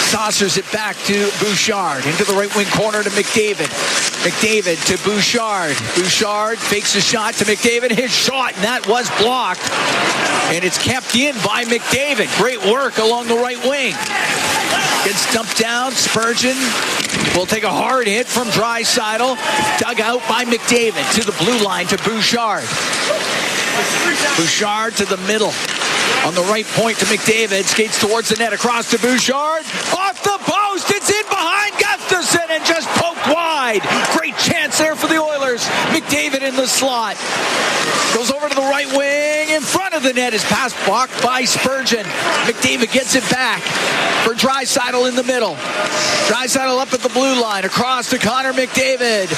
Saucers it back to Bouchard. Into the right wing corner to McDavid. McDavid to Bouchard. Bouchard fakes a shot to McDavid. His shot, and that was blocked. And it's kept in by McDavid. Great work along the right wing. Gets dumped down. Spurgeon will take a hard hit from Draisaitl. Dug out by McDavid to the blue line to Bouchard. Bouchard to the middle. On the right point to McDavid. Skates towards the net. Across to Bouchard. Off the post. It's in behind Gustafsson and just poked wide. Great chance there for the Oilers. McDavid in the slot. Goes over to the right wing. In front of the net is pass blocked by Spurgeon. McDavid gets it back for Draisaitl in the middle. Draisaitl up at the blue line. Across to Connor McDavid.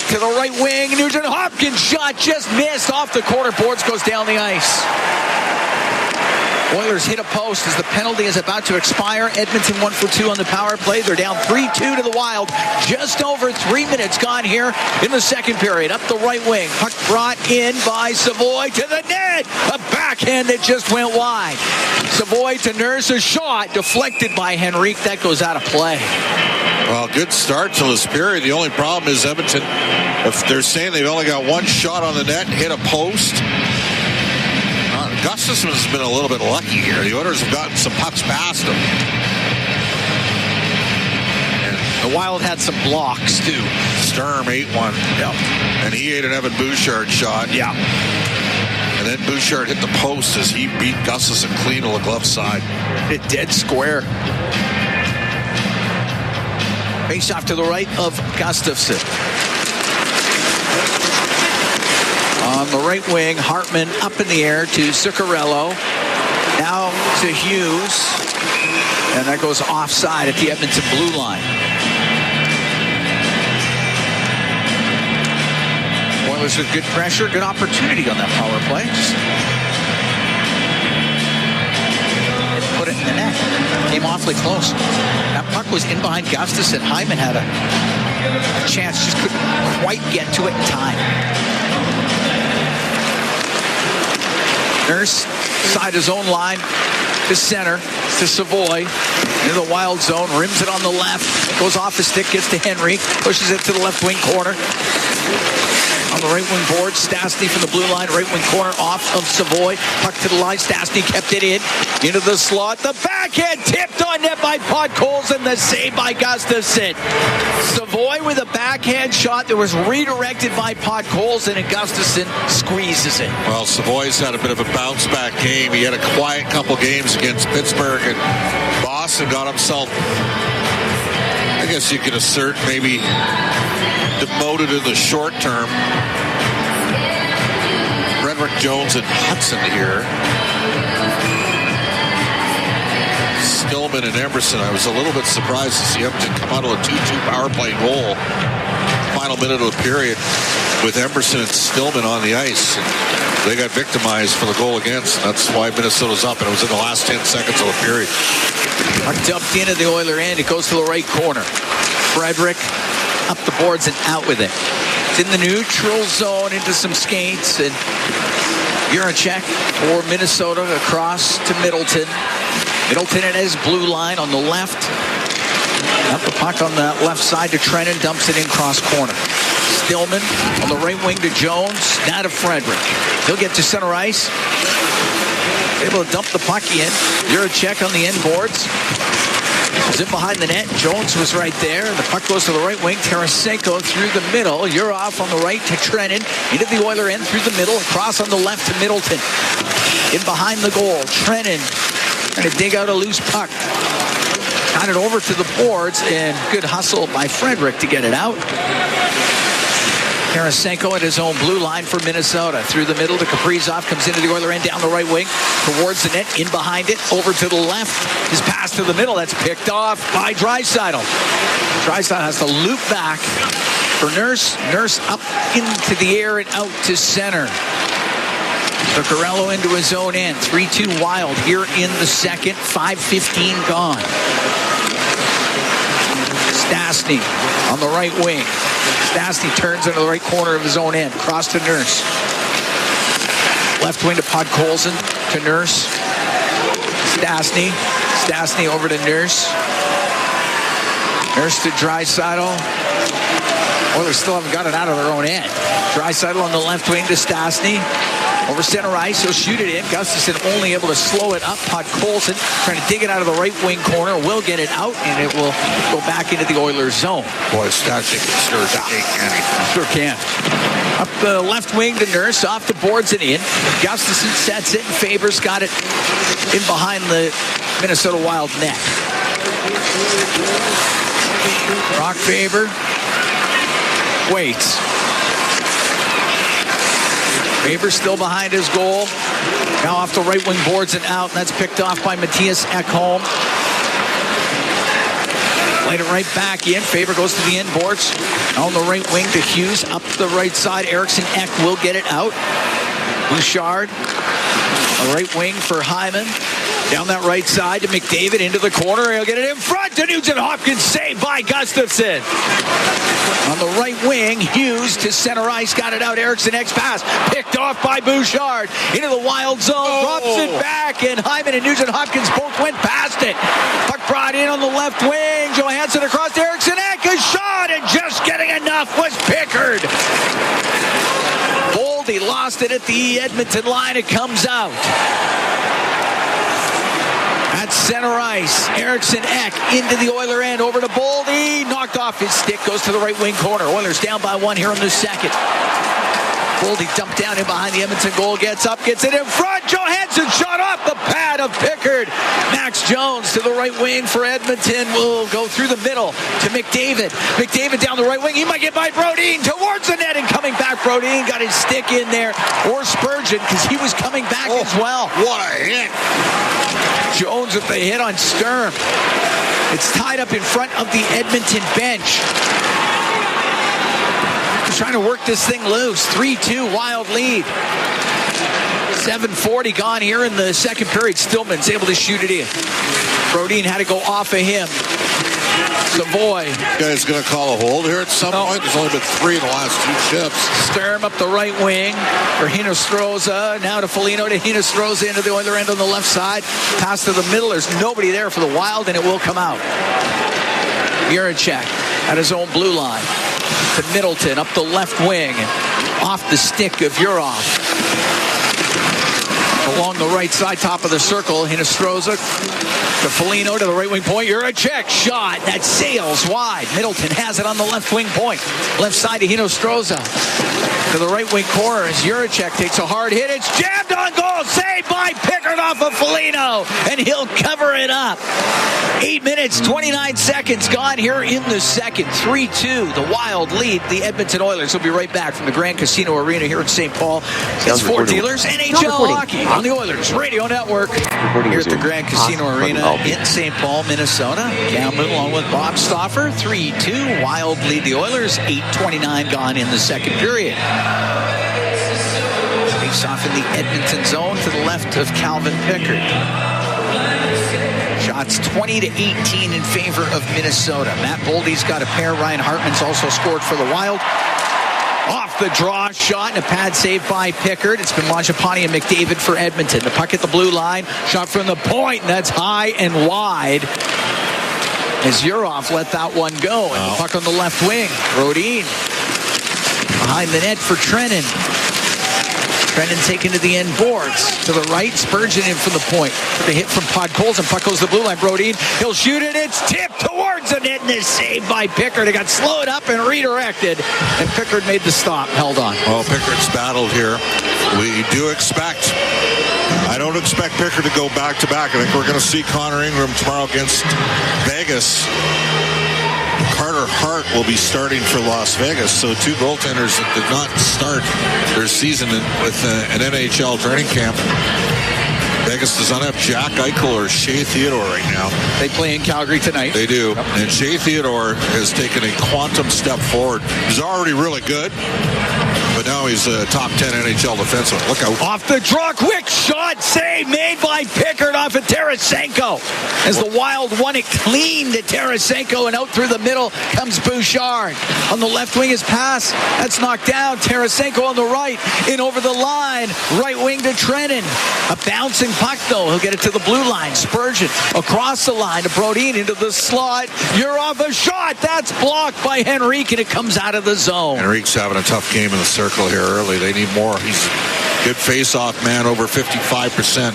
To the right wing. Nugent Hopkins shot just missed off the corner boards. Goes down the ice. Oilers hit a post as the penalty is about to expire. Edmonton 1 for 2 on the power play. They're down 3-2 to the Wild. Just over 3 minutes gone here in the second period. Up the right wing. Puck brought in by Savoy to the net. A backhand that just went wide. Savoy to Nurse. A shot deflected by Henrique. That goes out of play. Well, good start to this period. The only problem is Edmonton, if they're saying they've only got one shot on the net, hit a post. Gustafsson has been a little bit lucky here. The Oilers have gotten some pucks past him. The Wild had some blocks, too. Sturm ate one. Yep. And he ate an Evan Bouchard shot. Yeah. And then Bouchard hit the post as he beat Gustafsson clean to the glove side. Hit dead square. Face off to the right of Gustafsson. On the right wing, Hartman up in the air to Zuccarello. Now to Hughes. And that goes offside at the Edmonton blue line. Oilers with good pressure, good opportunity on that power play. Put it in the net. Came awfully close. That puck was in behind Gustafsson. Hyman had a chance, just couldn't quite get to it in time. Nurse, side his own line, to center, to Savoy, into the Wild zone, rims it on the left, goes off the stick, gets to Henry, pushes it to the left wing corner. On the right wing board, Stastny from the blue line, right wing corner, off of Savoy, puck to the line, Stastny kept it in, into the slot, the backhand tipped on net by Podkolzin, and the save by Gustafsson. Savoy with a backhand shot that was redirected by Podkolzin, and Gustafsson squeezes it. Well, Savoy's had a bit of a bounce back game. He had a quiet couple games against Pittsburgh, and Boston got himself, I guess you could assert, maybe demoted in the short term. Frederick Jones and Hudson here. Stillman and Emerson. I was a little bit surprised to see Edmonton come out of a 2-2 power play goal. Final minute of the period with Emerson and Stillman on the ice. And they got victimized for the goal against. That's why Minnesota's up, and it was in the last 10 seconds of the period. Dumped into the Oiler end. It goes to the right corner. Frederick up the boards and out with it. It's in the neutral zone into some skates, and Juracek for Minnesota across to Middleton. Middleton at his blue line on the left. Up the puck on the left side to Trennan, dumps it in cross corner. Stillman on the right wing to Jones, now to Frederick. He'll get to center ice. Able to dump the puck in. Juracek on the end boards. Was in behind the net. Jones was right there. The puck goes to the right wing. Tarasenko through the middle. You're off on the right to Trennan. Into the Oiler end through the middle. Across on the left to Middleton. In behind the goal. Trennan trying to dig out a loose puck. Got it over to the boards, and good hustle by Frederick to get it out. Tarasenko at his own blue line for Minnesota. Through the middle to Kaprizov. Comes into the Oiler end down the right wing. Towards the net. In behind it. Over to the left. His pass to the middle. That's picked off by Draisaitl. Draisaitl has to loop back for Nurse. Nurse up into the air and out to center. Zuccarello into his own end. 3-2 Wild here in the second. 5:15 gone. Stastny on the right wing. Stastny turns into the right corner of his own end. Cross to Nurse. Left wing to Podkolzin to Nurse. Stastny. Stastny over to Nurse. Nurse to Draisaitl. Oilers still haven't got it out of their own end. Draisaitl on the left wing to Stastny. Over center ice, he'll shoot it in. Gustafsson only able to slow it up. Podkolzin trying to dig it out of the right wing corner. Will get it out, and it will go back into the Oilers zone. Boy, Stastny can stir the cake, can he? Sure can. Up the left wing to Nurse, off the boards and in. Gustafsson sets it, and Faber's got it in behind the Minnesota Wild net. Brock Faber waits. Faber still behind his goal. Now off the right wing boards and out, and that's picked off by Matthias Ekholm. Played it right back in. Faber goes to the end boards. On the right wing to Hughes. Up the right side, Eriksson Ek will get it out. Bouchard. A right wing for Hyman. Down that right side to McDavid into the corner. He'll get it in front to Nugent Hopkins. Saved by Gustafsson. On the right wing, Hughes to center ice. Got it out. Eriksson Ek's pass. Picked off by Bouchard. Into the Wild zone. Drops it back. And Hyman and Nugent Hopkins both went past it. Puck brought in on the left wing. Johansson across to Eriksson Ek. A shot. And just getting enough was Pickard. Boldy lost it at the Edmonton line. It comes out. At center ice, Eriksson Ek into the Oiler end, over to Boldy, knocked off his stick, goes to the right wing corner. Oilers down by one here in the second. Boldy dumped down in behind the Edmonton goal, gets up, gets it in front. Johansson shot off the pad of Pickard. Max Jones to the right wing for Edmonton will go through the middle to McDavid. McDavid down the right wing. He might get by Brodin towards the net, and coming back, Brodin got his stick in there, or Spurgeon, because he was coming back as well. What a hit. Jones with the hit on Sturm. It's tied up in front of the Edmonton bench. He's trying to work this thing loose. 3-2 Wild lead. 7:40 gone here in the second period. Stillman's able to shoot it in. Brodin had to go off of him. Savoy. Guy's going to call a hold here at some point. There's only been 3 in the last 2 shifts. Sturm up the right wing for Hinostroza. Now to Foligno, to Hinostroza into the Oiler end on the left side. Pass to the middle. There's nobody there for the Wild, and it will come out. Juracek at his own blue line. To Middleton up the left wing. Off the stick of Urov. Along the right side, top of the circle, Hinostroza to Foligno to the right wing point. Juracek shot that sails wide. Middleton has it on the left wing point. Left side to Hinostroza to the right wing corner as Juracek takes a hard hit. It's jammed on goal. Saved by Pickard off of Foligno, and he'll cover it up. 8 minutes, 29 seconds gone here in the second. 3-2, the Wild lead the Edmonton Oilers. We'll be right back from the Grand Casino Arena here in St. Paul. It's for dealers, NHL hockey on the Oilers Radio Network. Here at the Grand Casino Arena in St. Paul, Minnesota. Cam Moon along with Bob Stauffer. 3-2, Wild lead the Oilers. 8:29 gone in the second period. Face off in the Edmonton zone to the left of Calvin Pickard. Shots 20-18 in favor of Minnesota. Matt Boldy's got a pair. Ryan Hartman's also scored for the Wild. Off the draw shot and a pad save by Pickard. It's been Mangiapane and McDavid for Edmonton. The puck at the blue line. Shot from the point, and that's high and wide. As Urov let that one go. And the puck on the left wing. Brodin behind the net for Trennan. Trennan taken to the end boards. To the right, Spurgeon in from the point. The hit from Podkolzin. Puck goes to the blue line. Brodin, he'll shoot it. It's tipped towards the net, and it's saved by Pickard. It got slowed up and redirected, and Pickard made the stop. Held on. Well, Pickard's battled here. We do expect... I don't expect Pickard to go back-to-back. I think we're going to see Connor Ingram tomorrow against Vegas. Carter Hart will be starting for Las Vegas. So 2 goaltenders that did not start their season with an NHL training camp. Vegas does not have Jack Eichel or Shea Theodore right now. They play in Calgary tonight. They do. Yep. And Shea Theodore has taken a quantum step forward. He's already really good. But now he's a top 10 NHL defenseman. Look out. Off the draw, quick shot, save made by Pickard off of Tarasenko. As the Wild won it clean to Tarasenko, and out through the middle comes Bouchard. On the left wing, his pass, that's knocked down. Tarasenko on the right, in over the line. Right wing to Trennan. A bouncing puck, though. He'll get it to the blue line. Spurgeon across the line to Brodin into the slot. You're off a shot. That's blocked by Henrique, and it comes out of the zone. Henrique's having a tough game in the circle here early. They need more. He's a good face-off man, over 55%.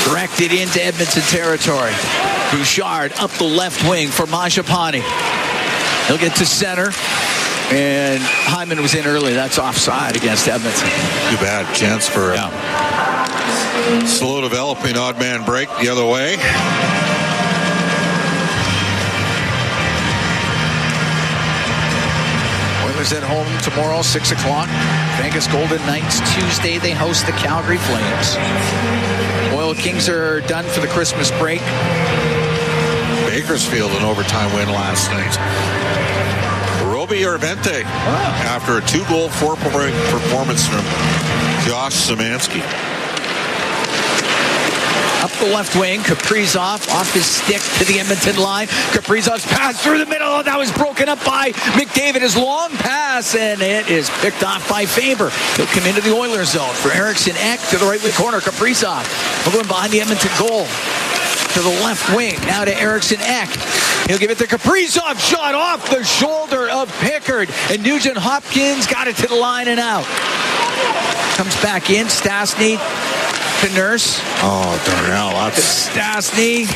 Directed into Edmonton territory. Bouchard up the left wing for Mangiapane. He'll get to center. And Hyman was in early. That's offside against Edmonton. Too bad. Chance for a slow developing odd man break the other way. Oilers at home tomorrow, 6 o'clock. Vegas Golden Knights Tuesday. They host the Calgary Flames. Oil Kings are done for the Christmas break. Bakersfield an overtime win last night. Roby Urvente after a 2-goal, 4-point performance from Josh Szymanski. Up the left wing, Kaprizov off his stick to the Edmonton line. Kaprizov's pass through the middle. That was broken up by McDavid. His long pass, and it is picked off by Faber. He'll come into the Oilers zone for Eriksson Ek to the right wing corner. Kaprizov going behind the Edmonton goal. To the left wing, now to Eriksson Ek. He'll give it to Kaprizov. Shot off the shoulder of Pickard. And Nugent Hopkins got it to the line and out. Comes back in. Stastny to Nurse. Oh, Darnell. To Stastny.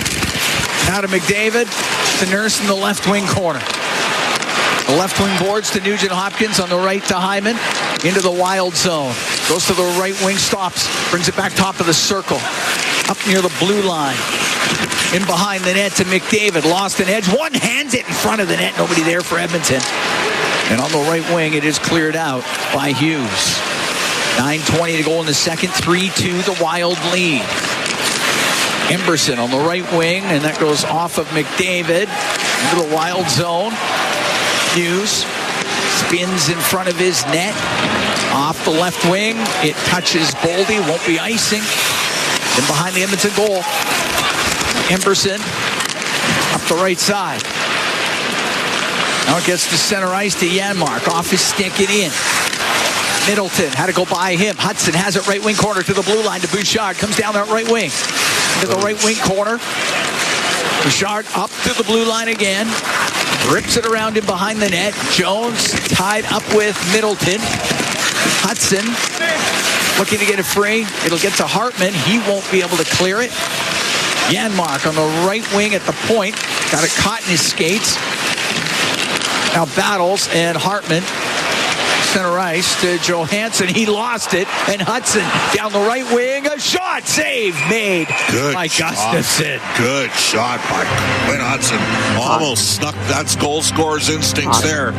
Now to McDavid. To Nurse in the left wing corner. The left wing boards to Nugent Hopkins. On the right to Hyman. Into the Wild zone. Goes to the right wing, stops. Brings it back top of the circle. Up near the blue line. In behind the net to McDavid. Lost an edge. One hands it in front of the net. Nobody there for Edmonton. And on the right wing, it is cleared out by Hughes. 9:20 to go in the second. 3-2 the Wild lead. Emberson on the right wing, and that goes off of McDavid into the Wild zone. Hughes spins in front of his net. Off the left wing. It touches Boldy. Won't be icing. And behind the Edmonton goal, Emberson up the right side. Now it gets to center ice to Janmark. Off his stick and in. Middleton had to go by him. Hudson has it right wing corner to the blue line to Bouchard. Comes down that right wing. To the right wing corner. Bouchard up to the blue line again. Rips it around him behind the net. Jones tied up with Middleton. Hudson looking to get it free. It'll get to Hartman. He won't be able to clear it. Janmark on the right wing at the point. Got it caught in his skates. Now battles, and Hartman center ice to Johansson. He lost it. And Hudson down the right wing. A shot save made by Gustafsson. Good shot by Quin Hudson. Almost snuck. That's goal scorer's instincts there.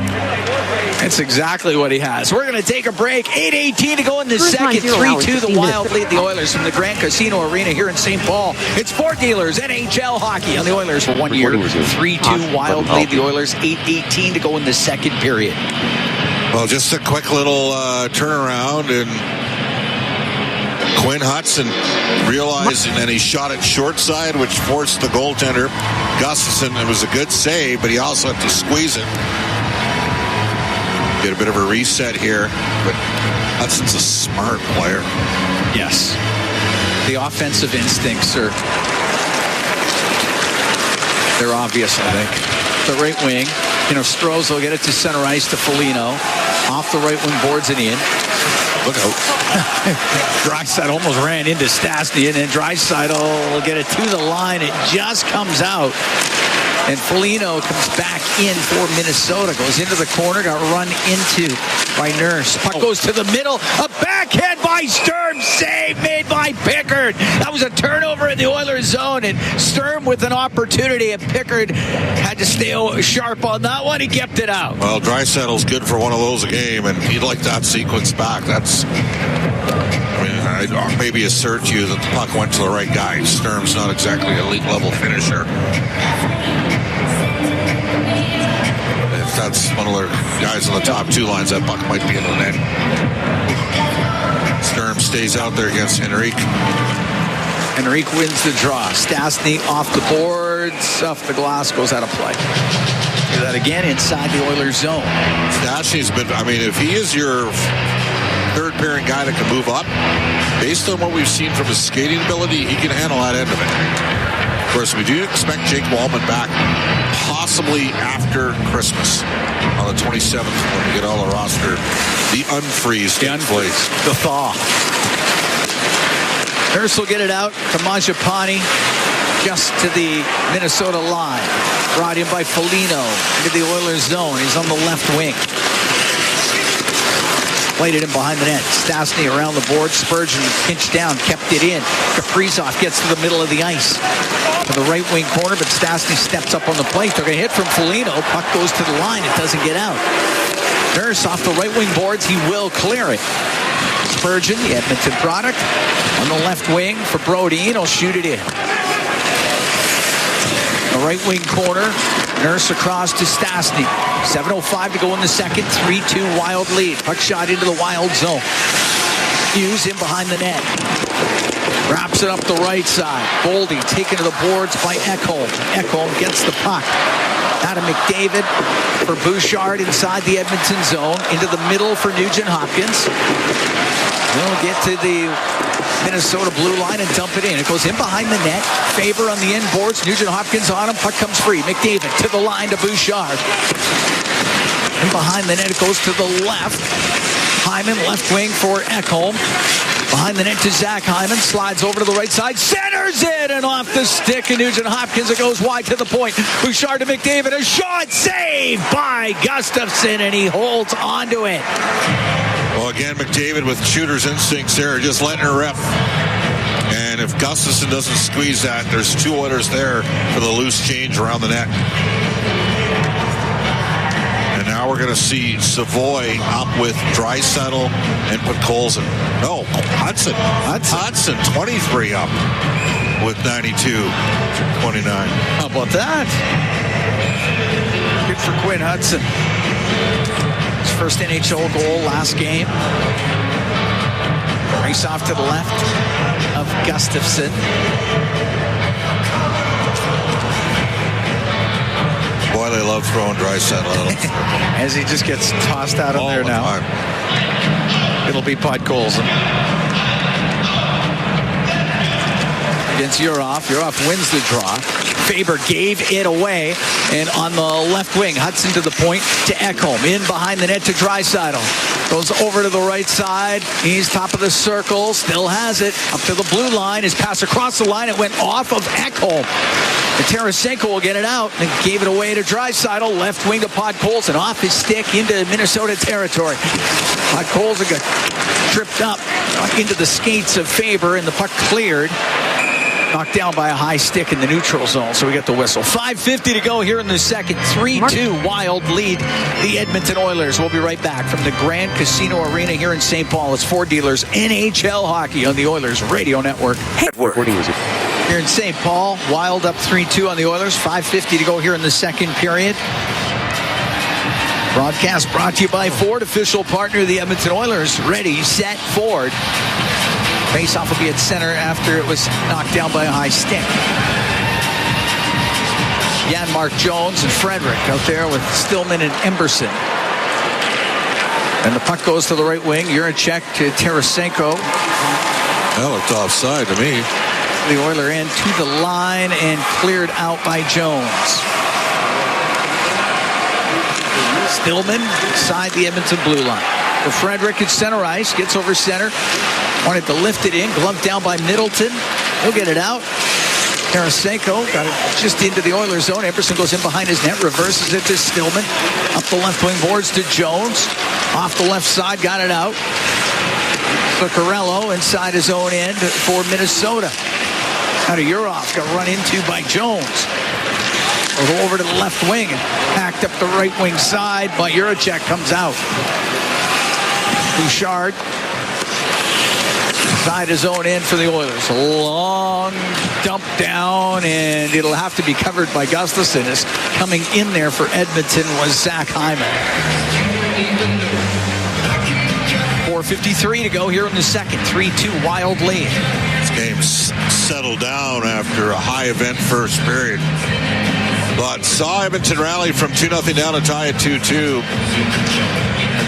That's exactly what he has. We're going to take a break. 8:18 to go in the second. 3-2 the Wild lead the Oilers from the Grand Casino Arena here in St. Paul. It's Sport Dealers NHL hockey on the Oilers for 1 year. 3-2 Wild lead the Oilers. 8:18 to go in the second period. Well, just a quick little turnaround, and Quin Hudson realizing, and he shot it short side, which forced the goaltender Gustafsson. It was a good save, but he also had to squeeze it. Get a bit of a reset here, but Hudson's a smart player. Yes. The offensive instincts are they're obvious, I think. The right wing, Strohs will get it to center ice to Foligno. Off the right wing boards and in. Look out. Draisaitl almost ran into Stastny, and then Draisaitl will get it to the line. It just comes out. And Foligno comes back in for Minnesota. Goes into the corner. Got run into by Nurse. Puck goes to the middle. A backhand by Sturm. Save made by Pickard. That was a turnover in the Oilers zone. And Sturm with an opportunity. And Pickard had to stay sharp on that one. He kept it out. Well, Draisaitl's good for one of those a game. And he'd like that sequence back. That's... I'd maybe assert you that the puck went to the right guy. Sturm's not exactly an elite level finisher. that's one of their guys on the top two lines. That puck might be in the net. Sturm stays out there against Henrique. Henrique wins the draw. Stastny off the boards, off the glass, goes out of play. Do that again inside the Oilers zone. Stastny's been, I mean, if he is your third pairing guy that can move up, based on what we've seen from his skating ability, he can handle that end of it. Of course, we do expect Jake Wallman back possibly after Christmas on the 27th when we get all the roster. The unfreeze takes place. The thaw. Nurse will get it out to Mangiapane just to the Minnesota line. Brought in by Foligno into the Oilers zone. He's on the left wing. Played it in behind the net. Stastny around the board. Spurgeon pinched down, kept it in. Kaprizov gets to the middle of the ice. To the right wing corner, but Stastny steps up on the plate. They're going to hit from Foligno. Puck goes to the line. It doesn't get out. Nurse off the right wing boards. He will clear it. Spurgeon, the Edmonton product, on the left wing for Brodin. He'll shoot it in. The right wing corner. Nurse across to Stastny. 7:05 to go in the second. 3-2 Wild lead. Puck shot into the Wild zone. Hughes in behind the net. Wraps it up the right side. Boldy taken to the boards by Ekholm. Ekholm gets the puck. Adam McDavid for Bouchard inside the Edmonton zone. Into the middle for Nugent Hopkins. We'll get to the Minnesota blue line and dump it in. It goes in behind the net. Faber on the end boards. Nugent Hopkins on him. Puck comes free. McDavid to the line to Bouchard. In behind the net, it goes to the left. Hyman, left wing for Ekholm. Behind the net to Zach Hyman. Slides over to the right side. Centers it and off the stick. And Nugent Hopkins. It goes wide to the point. Bouchard to McDavid. A shot saved by Gustafsson. And he holds onto it. Well, again, McDavid with shooter's instincts there, just letting her rip. And if Gustafsson doesn't squeeze that, there's two Oilers there for the loose change around the net. And now we're going to see Savoy up with Draisaitl and Podkolzin. No, Hudson. 23 up with 92-29. How about that? Good for Quin Hudson. His first NHL goal last game. Race off to the left of Gustafsson. Boy, they love throwing Draisaitl out. As he just gets tossed out of there now. It'll be Podkolzin. Against Urhoff. Urhoff wins the draw. Faber gave it away. And on the left wing, Hudson to the point to Ekholm. In behind the net to Draisaitl. Goes over to the right side. He's top of the circle. Still has it. Up to the blue line. His pass across the line. It went off of Ekholm. And Tarasenko will get it out. And gave it away to Draisaitl. Left wing to Podkolzin. Off his stick into Minnesota territory. Podkolzin got tripped up into the skates of Faber. And the puck cleared. Knocked down by a high stick in the neutral zone, so we get the whistle. 5:50 to go here in the second. 3-2 Wild lead the Edmonton Oilers. We'll be right back from the Grand Casino Arena here in St. Paul. It's Ford Dealers NHL Hockey on the Oilers Radio Network. Here in St. Paul, Wild up 3-2 on the Oilers. 5:50 to go here in the second period. Broadcast brought to you by Ford, official partner of the Edmonton Oilers. Ready, set, Ford. Faceoff will be at center after it was knocked down by a high stick. Jan-Mark Jones and Frederick out there with Stillman and Emberson. And the puck goes to the right wing. Juracek to Tarasenko. That looked offside to me. The Oiler end to the line and cleared out by Jones. Stillman inside the Edmonton blue line. For Frederick at center ice, gets over center. Wanted to lift it in, gloved down by Middleton. He'll get it out. Tarasenko got it just into the Oilers zone. Emberson goes in behind his net, reverses it to Stillman. Up the left wing boards to Jones. Off the left side, got it out. Zuccarello inside his own end for Minnesota. Out of Urhoff, got run into by Jones. We'll go over to the left wing and packed up the right wing side, but Juracek comes out. Bouchard Inside his own end for the Oilers. A long dump down, and it'll have to be covered by Gustafsson. As coming in there for Edmonton was Zach Hyman. 4:53 to go here in the second. 3-2 Wild lead. This game's settled down after a high event first period. But saw Edmonton rally from 2-0 down to tie at 2-2.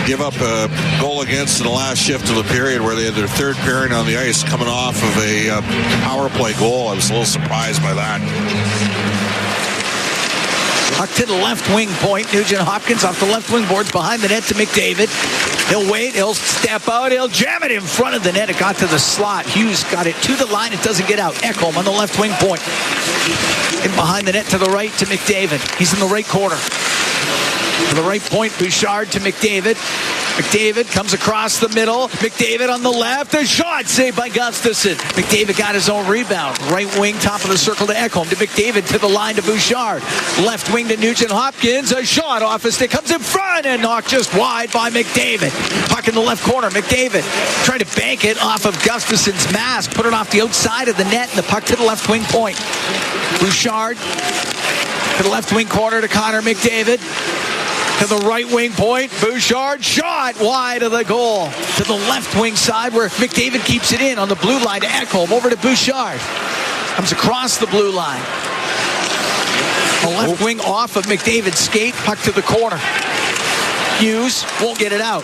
Give up a goal against in the last shift of the period where they had their third pairing on the ice coming off of a power play goal. I was a little surprised by that. Puck to the left wing point. Nugent Hopkins off the left wing boards behind the net to McDavid. He'll wait. He'll step out. He'll jam it in front of the net. It got to the slot. Hughes got it to the line. It doesn't get out. Ekholm on the left wing point. In behind the net to the right to McDavid. He's in the right corner. To the right point, Bouchard to McDavid. McDavid comes across the middle. McDavid on the left. A shot saved by Gustafsson. McDavid got his own rebound. Right wing, top of the circle to Ekholm. To McDavid to the line to Bouchard. Left wing to Nugent Hopkins. A shot off his stick. Comes in front and knocked just wide by McDavid. Puck in the left corner. McDavid trying to bank it off of Gustafsson's mask. Put it off the outside of the net. And the puck to the left wing point. Bouchard to the left wing corner to Connor McDavid. To the right wing point, Bouchard shot wide of the goal. To the left wing side where McDavid keeps it in on the blue line to Ekholm. Over to Bouchard. Comes across the blue line. The left wing off of McDavid's skate. Puck to the corner. Hughes won't get it out.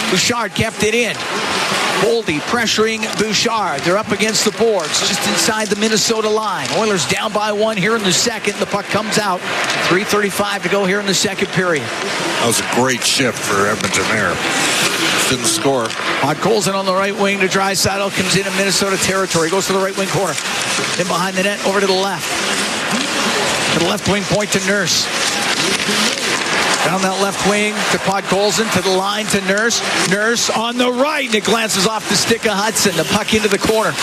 Bouchard kept it in. Boldy pressuring Bouchard. They're up against the boards, just inside the Minnesota line. Oilers down by one here in the second. The puck comes out. 3:35 to go here in the second period. That was a great shift for Edmonton there. Didn't score. Podkolzin on the right wing to Draisaitl. Comes into Minnesota territory. Goes to the right wing corner. Then behind the net, over to the left. To the left wing point to Nurse. Down that left wing to Podkolzin, to the line to Nurse. Nurse on the right, and it glances off the stick of Hudson. The puck into the corner.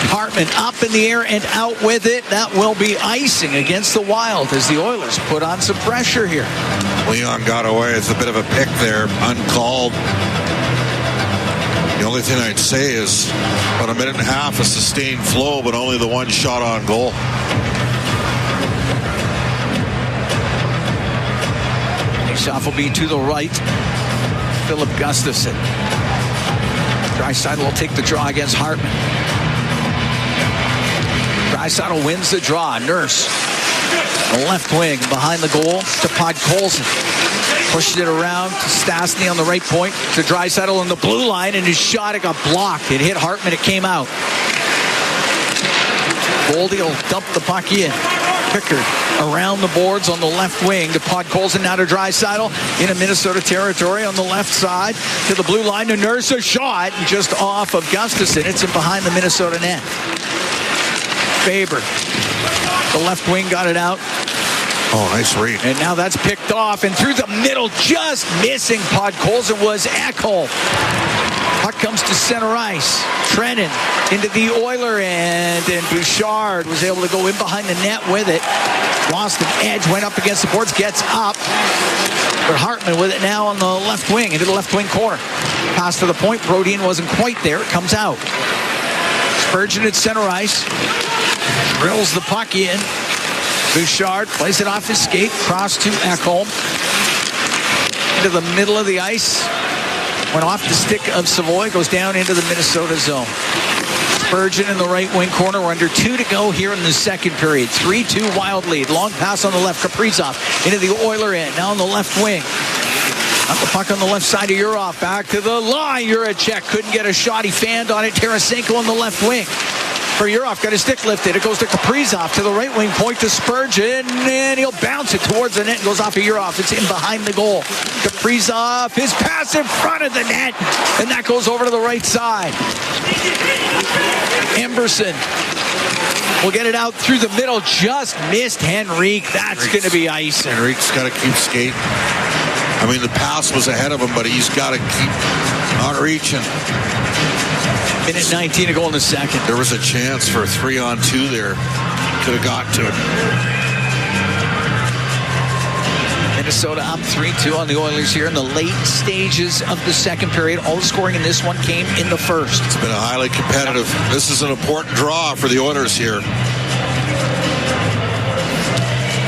Hartman up in the air and out with it. That will be icing against the Wild as the Oilers put on some pressure here. Leon got away. It's a bit of a pick there, uncalled. The only thing I'd say is about a minute and a half of sustained flow, but only the one shot on goal. Faceoff will be to the right. Philip Gustafsson. Draisaitl will take the draw against Hartman. Draisaitl wins the draw. Nurse. The left wing behind the goal to Podkolzin. Pushed it around to Stastny on the right point to Draisaitl on the blue line, and his shot, it got blocked. It hit Hartman. It came out. Boldy will dump the puck in. Pickard around the boards on the left wing to Podkolzin, now to Draisaitl into Minnesota territory on the left side to the blue line to Nurse. A shot just off of Gustafsson. It's in behind the Minnesota net. Faber, the left wing, got it out. Oh, nice read. And now that's picked off, and through the middle, just missing Podkolzin was Ekholm. Puck comes to center ice. Trennan into the Oiler end, and Bouchard was able to go in behind the net with it. Lost an edge, went up against the boards, gets up. But Hartman with it now on the left wing, into the left wing corner. Pass to the point, Brodin wasn't quite there, it comes out. Spurgeon at center ice. Drills the puck in. Bouchard plays it off his skate, cross to Ekholm. Into the middle of the ice. Went off the stick of Savoy, goes down into the Minnesota zone. Spurgeon in the right wing corner. We're under 2 to go here in the second period. 3-2 Wild lead. Long pass on the left. Kaprizov into the Oiler end. Now on the left wing. Up the puck on the left side of Urov. Back to the line. Juracek couldn't get a shot. He fanned on it. Tarasenko on the left wing. For Urov, got his stick lifted. It goes to Kaprizov to the right wing point to Spurgeon, and he'll bounce it towards the net and goes off of Urov. It's in behind the goal. Kaprizov, his pass in front of the net, and that goes over to the right side. Emberson will get it out through the middle. Just missed Henrique. That's going to be ice. Henrique's got to keep skating. I mean, the pass was ahead of him, but he's got to keep not reaching. Minute 19 to go in the second. There was a chance for a 3-on-2 there. Could have got to it. Minnesota up 3-2 on the Oilers here in the late stages of the second period. All the scoring in this one came in the first. It's been a highly competitive. This is an important draw for the Oilers here.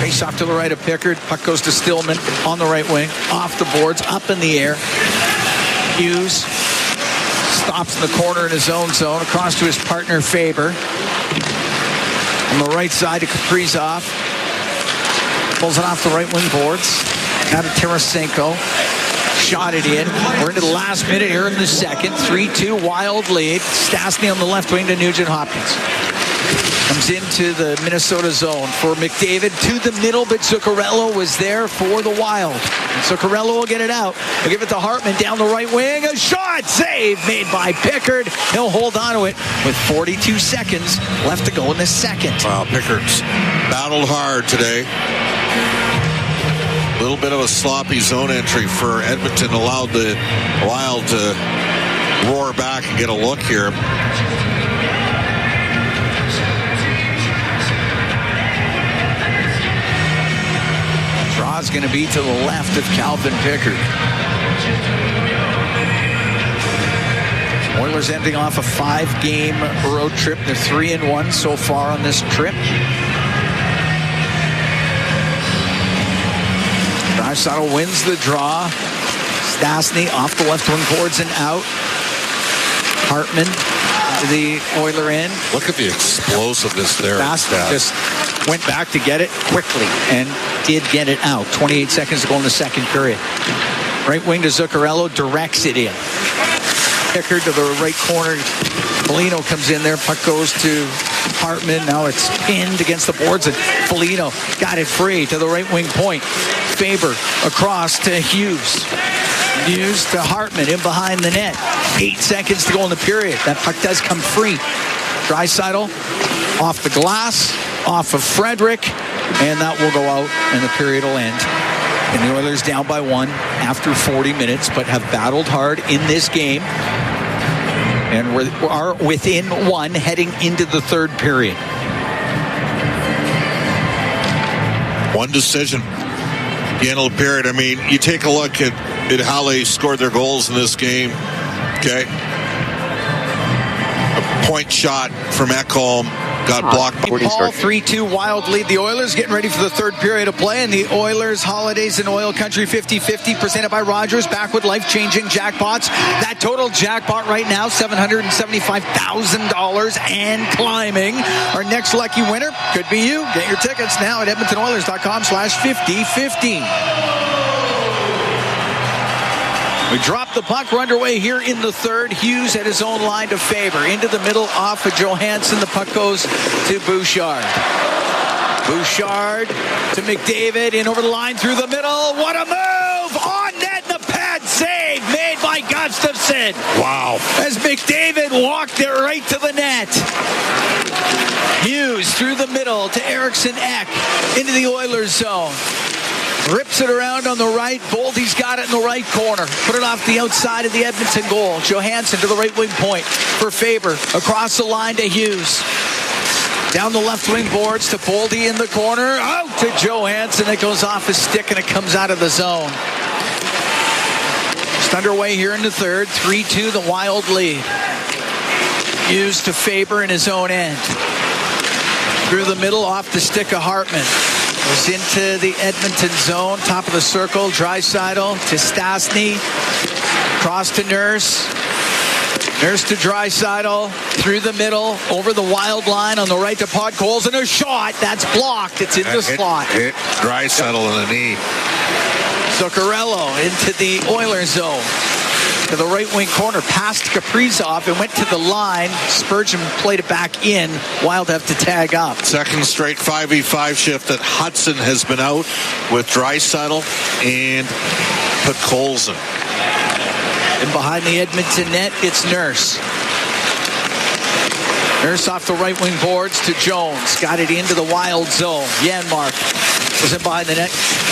Face off to the right of Pickard. Puck goes to Stillman on the right wing. Off the boards, up in the air. Hues stops in the corner in his own zone. Across to his partner, Faber. On the right side to Kaprizov. Pulls it off the right wing boards. Out of Tarasenko. Shot it in. We're into the last minute here in the second. 3-2 Wild lead. Stastny on the left wing to Nugent-Hopkins. Comes into the Minnesota zone for McDavid to the middle, but Zuccarello was there for the Wild. And Zuccarello will get it out. He'll give it to Hartman down the right wing. A shot! Save made by Pickard. He'll hold on to it with 42 seconds left to go in the second. Wow, Pickard's battled hard today. A little bit of a sloppy zone entry for Edmonton. Allowed the Wild to roar back and get a look here. Draw's going to be to the left of Calvin Pickard. Oilers ending off a 5-game road trip. They're 3-1 so far on this trip. Draisaitl wins the draw. Stastny off the left wing boards and out. Hartman to the Oiler end. Look at the explosiveness there. Stastny just went back to get it quickly and did get it out. 28 seconds to go in the second period. Right wing to Zuccarello, directs it in. Pickard to the right corner. Foligno comes in there. Puck goes to Hartman. Now it's pinned against the boards, and Foligno got it free to the right wing point. Faber across to Hughes. Hughes to Hartman in behind the net. 8 seconds to go in the period. That puck does come free. Draisaitl off the glass, off of Frederick, and that will go out, and the period will end. And the Oilers down by 1 after 40 minutes, but have battled hard in this game. And we are within 1 heading into the third period. One decision. The end of the period. I mean, you take a look at how they scored their goals in this game. Okay. A point shot from Ekholm got blocked. Paul, 3-2 Wild lead. The Oilers getting ready for the third period of play. And the Oilers Holidays in Oil Country 50-50 presented by Rogers. Back with life-changing jackpots. That total jackpot right now, $775,000 and climbing. Our next lucky winner could be you. Get your tickets now at EdmontonOilers.com/50-50. We drop the puck. We're underway here in the third. Hughes at his own line to Faber. Into the middle, off of Johansson. The puck goes to Bouchard. Bouchard to McDavid. In over the line through the middle. What a move! On net, the pad save made by Gustafsson. Wow. As McDavid walked it right to the net. Hughes through the middle to Eriksson Ek. Into the Oilers zone. Rips it around on the right. Boldy's got it in the right corner. Put it off the outside of the Edmonton goal. Johansson to the right wing point for Faber. Across the line to Hughes. Down the left wing boards to Boldy in the corner. Out to Johansson. It goes off his stick and it comes out of the zone. Just underway here in the third. 3-2 the Wild lead. Hughes to Faber in his own end. Through the middle, off the stick of Hartman. Goes into the Edmonton zone, top of the circle. Draisaitl to Stastny. Cross to Nurse. Nurse to Draisaitl. Through the middle, over the Wild line on the right to Podkolzin. And a shot. That's blocked. It's in the slot. Hit Draisaitl in the knee. Zuccarello into the Oilers zone. To the right wing corner, past Kaprizov and went to the line. Spurgeon played it back in. Wild have to tag up. Second straight 5v5 shift that Hudson has been out with Draisaitl and Podkolzin. And behind the Edmonton net, it's Nurse. Nurse off the right wing boards to Jones. Got it into the Wild zone. Janmark was in behind the net,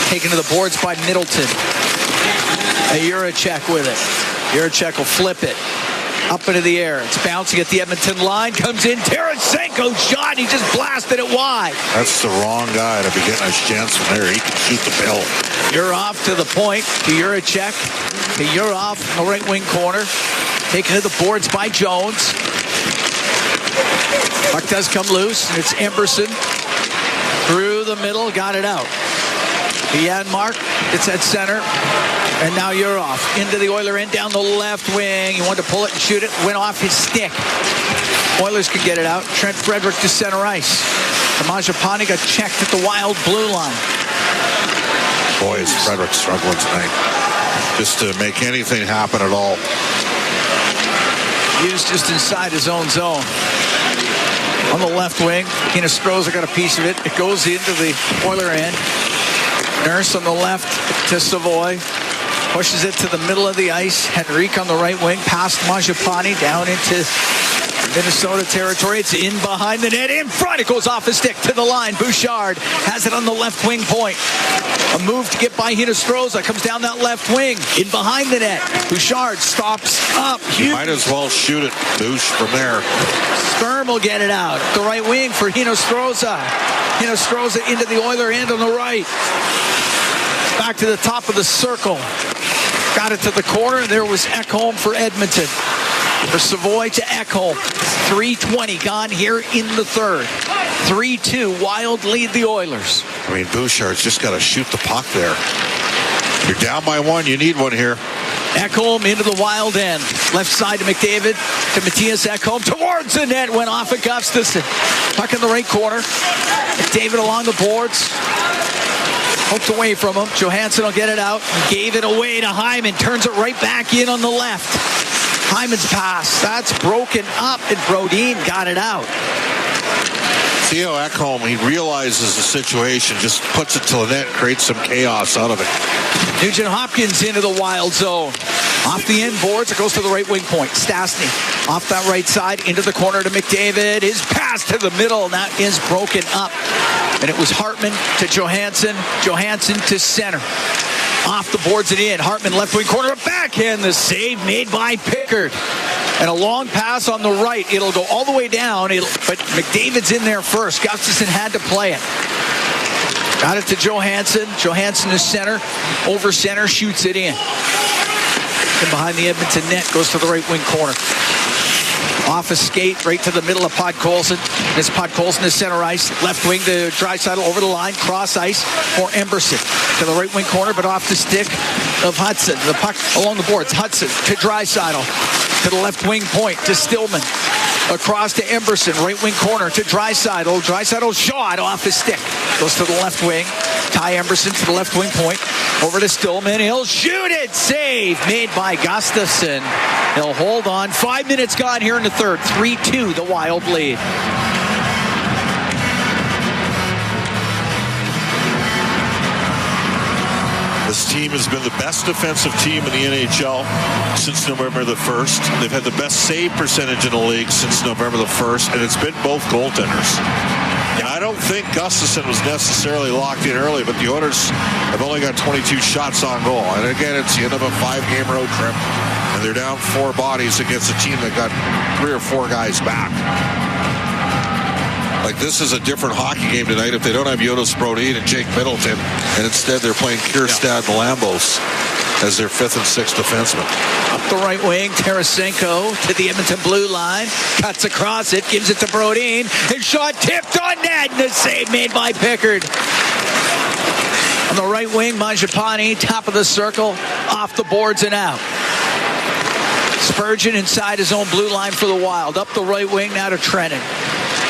taken to the boards by Middleton. A Juracek with it. Juracek will flip it. Up into the air. It's bouncing at the Edmonton line. Comes in. Tarasenko shot. He just blasted it wide. That's the wrong guy to be getting a chance from there. He can shoot the bill. You're off to the point. To Juracek. To Yurov in the right wing corner. Taken to the boards by Jones. Puck does come loose. And it's Emberson. Through the middle. Got it out. Janmark. It's at center. And now you're off. Into the Oiler end, down the left wing. He wanted to pull it and shoot it. Went off his stick. Oilers could get it out. Trent Frederick to center ice. Mangiapane got checked at the Wild blue line. Boy, is Frederick struggling tonight. Just to make anything happen at all. Hughes just inside his own zone. On the left wing, Hinostroza got a piece of it. It goes into the Oiler end. Nurse on the left to Savoy. Pushes it to the middle of the ice. Henrique on the right wing. Past Mangiapane down into Minnesota territory. It's in behind the net. In front. It goes off his stick to the line. Bouchard has it on the left wing point. A move to get by Hinostroza. Comes down that left wing. In behind the net. Bouchard stops up. You might as well shoot it, Bouch, from there. Sturm will get it out. The right wing for Hinostroza. Hinostroza into the Oiler end on the right. Back to the top of the circle. Got it to the corner. There was Ekholm for Edmonton. For Savoy to Ekholm. 3:20 gone here in the third. 3-2. Wild lead the Oilers. I mean, Bouchard's just got to shoot the puck there. You're down by one. You need one here. Ekholm into the Wild end. Left side to McDavid. To Matthias Ekholm. Towards the net. Went off at Gustafson. Puck in the right corner. McDavid along the boards. Poked away from him. Johansson will get it out. Gave it away to Hyman. Turns it right back in on the left. Hyman's pass. That's broken up, and Brodin got it out. Theo Ekholm, he realizes the situation, just puts it to the net, creates some chaos out of it. Nugent Hopkins into the Wild zone. Off the end boards, it goes to the right wing point. Stastny off that right side into the corner to McDavid. His pass to the middle, and that is broken up. And it was Hartman to Johansson. Johansson to center. Off the boards and in. Hartman left wing corner. Backhand. The save made by Pickard. And a long pass on the right. It'll go all the way down. But McDavid's in there first. Gustafson had to play it. Got it to Johansson. Johansson to center. Over center. Shoots it in. And behind the Edmonton net. Goes to the right wing corner. Off a skate right to the middle of Podkolzin. It's Podkolzin to center ice. Left wing to Draisaitl over the line. Cross ice for Emberson. To the right wing corner, but off the stick of Hudson. The puck along the boards. Hudson to Draisaitl. To the left wing point to Stillman. Across to Emberson. Right wing corner to Draisaitl. Draisaitl shot off his stick. Goes to the left wing. Ty Emberson to the left wing point. Over to Stillman. He'll shoot it. Save made by Gustafson. He'll hold on. 5 minutes gone here in the third. 3-2, the Wild lead. This team has been the best defensive team in the NHL since November the 1st. They've had the best save percentage in the league since November the 1st, and it's been both goaltenders. And I don't think Gustafson was necessarily locked in early, but the Oilers have only got 22 shots on goal. And again, it's the end of a 5-game road trip, and they're down 4 bodies against a team that got 3 or 4 guys back. Like, this is a different hockey game tonight if they don't have Jonas Brodin and Jake Middleton, and instead they're playing Kierstad and Lambos as their 5th and 6th defensemen. Up the right wing, Tarasenko to the Edmonton blue line. Cuts across it, gives it to Brodin. His shot tipped on net, and the save made by Pickard. On the right wing, Mangiapane, top of the circle, off the boards and out. Spurgeon inside his own blue line for the Wild. Up the right wing, now to Trennan.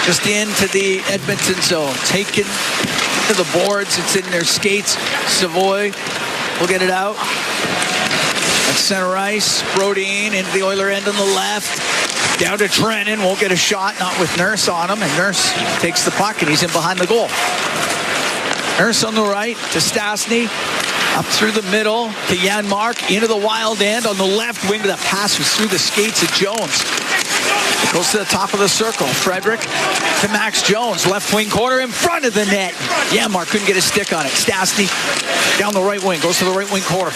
Just into the Edmonton zone. Taken to the boards. It's in their skates. Savoy will get it out. At center ice. Brodin into the Oiler end on the left. Down to Trennan. Won't get a shot. Not with Nurse on him. And Nurse takes the puck and he's in behind the goal. Nurse on the right to Stastny. Up through the middle to Janmark. Into the Wild end on the left wing. The pass was through the skates of Jones. It goes to the top of the circle. Frederick to Max Jones. Left wing corner in front of the net. Janmark couldn't get his stick on it. Stastny down the right wing. Goes to the right wing corner.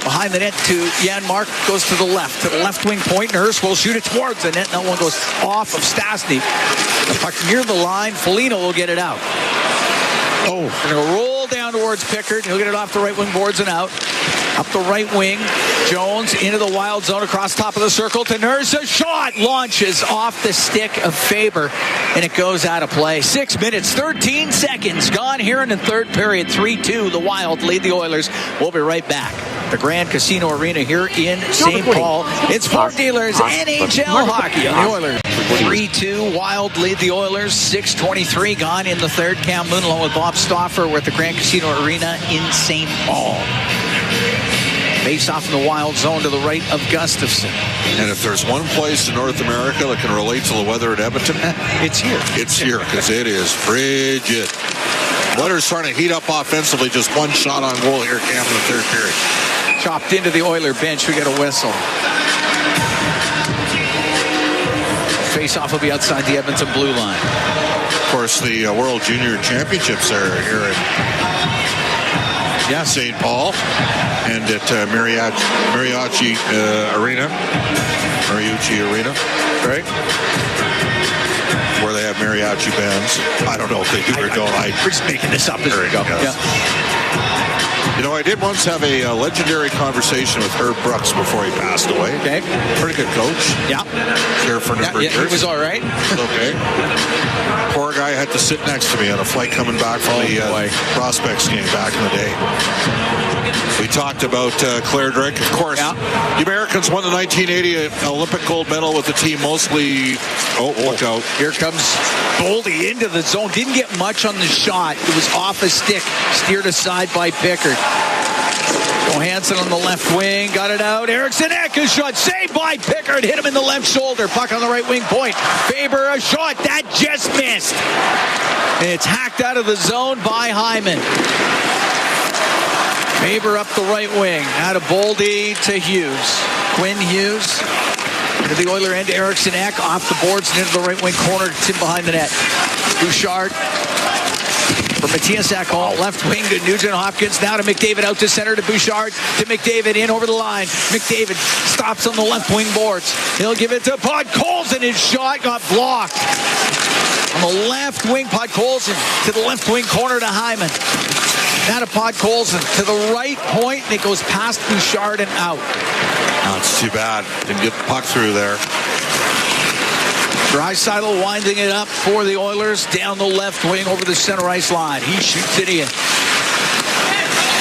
Behind the net to Janmark, goes to the left wing point. Nurse will shoot it towards the net. That one goes off of Stastny. The puck near the line. Foligno will get it out. Going to roll down towards Pickard. He'll get it off the right wing boards and out. Up the right wing, Jones into the wild zone across top of the circle to Nurse. A shot launches off the stick of Faber, and it goes out of play. 6 minutes, 13 seconds gone here in the third period. 3-2, the Wild lead the Oilers. We'll be right back. The Grand Casino Arena here in St. Paul. It's Fort Dealers NHL hockey on the Oilers. 3-2, Wild lead the Oilers. 6:23 gone in the third. Cam Moon along with Bob Stauffer. We're at the Grand Casino Arena in St. Paul. Face off in the wild zone to the right of Gustafsson. And if there's one place in North America that can relate to the weather at Edmonton, it's here. It's here because it is frigid. Oilers trying to heat up offensively. Just one shot on goal here, Cam, in the third period. Chopped into the Oiler bench. We get a whistle. Face-off will be outside the Edmonton blue line. Of course, the World Junior Championships are here at St. Paul and at Mariucci Arena, right? Where they have mariachi bands. I don't know if they do or don't. We're just making this up. There you go. Yeah. You know, I did once have a legendary conversation with Herb Brooks before he passed away. Okay. Pretty good coach. Yeah. Here for a number of years. He was all right. Okay. Poor guy had to sit next to me on a flight coming back from the Prospects game back in the day. We talked about Claire Drake. Of course, the Americans won the 1980 Olympic gold medal with the team mostly... look out. Here comes Boldy into the zone. Didn't get much on the shot. It was off a stick. Steered aside by Pickard. Johansson on the left wing. Got it out. Eriksson Ek, a shot. Saved by Pickard. Hit him in the left shoulder. Puck on the right wing point. Faber, a shot. That just missed. And it's hacked out of the zone by Hyman. Faber up the right wing. Out of Boldy to Hughes. Quin Hues. Into the Oiler end, Eriksson Ek off the boards and into the right wing corner. It's in behind the net. Bouchard for Matthias Ekholm. Left wing to Nugent Hopkins. Now to McDavid out to center to Bouchard. To McDavid in over the line. McDavid stops on the left wing boards. He'll give it to Podkolzin. His shot got blocked. On the left wing, Podkolzin to the left wing corner to Hyman. Now to Podkolzin to the right point, and it goes past Bouchard and out. Oh, it's too bad. Didn't get the puck through there. Draisaitl winding it up for the Oilers down the left wing over the center ice line. He shoots it in.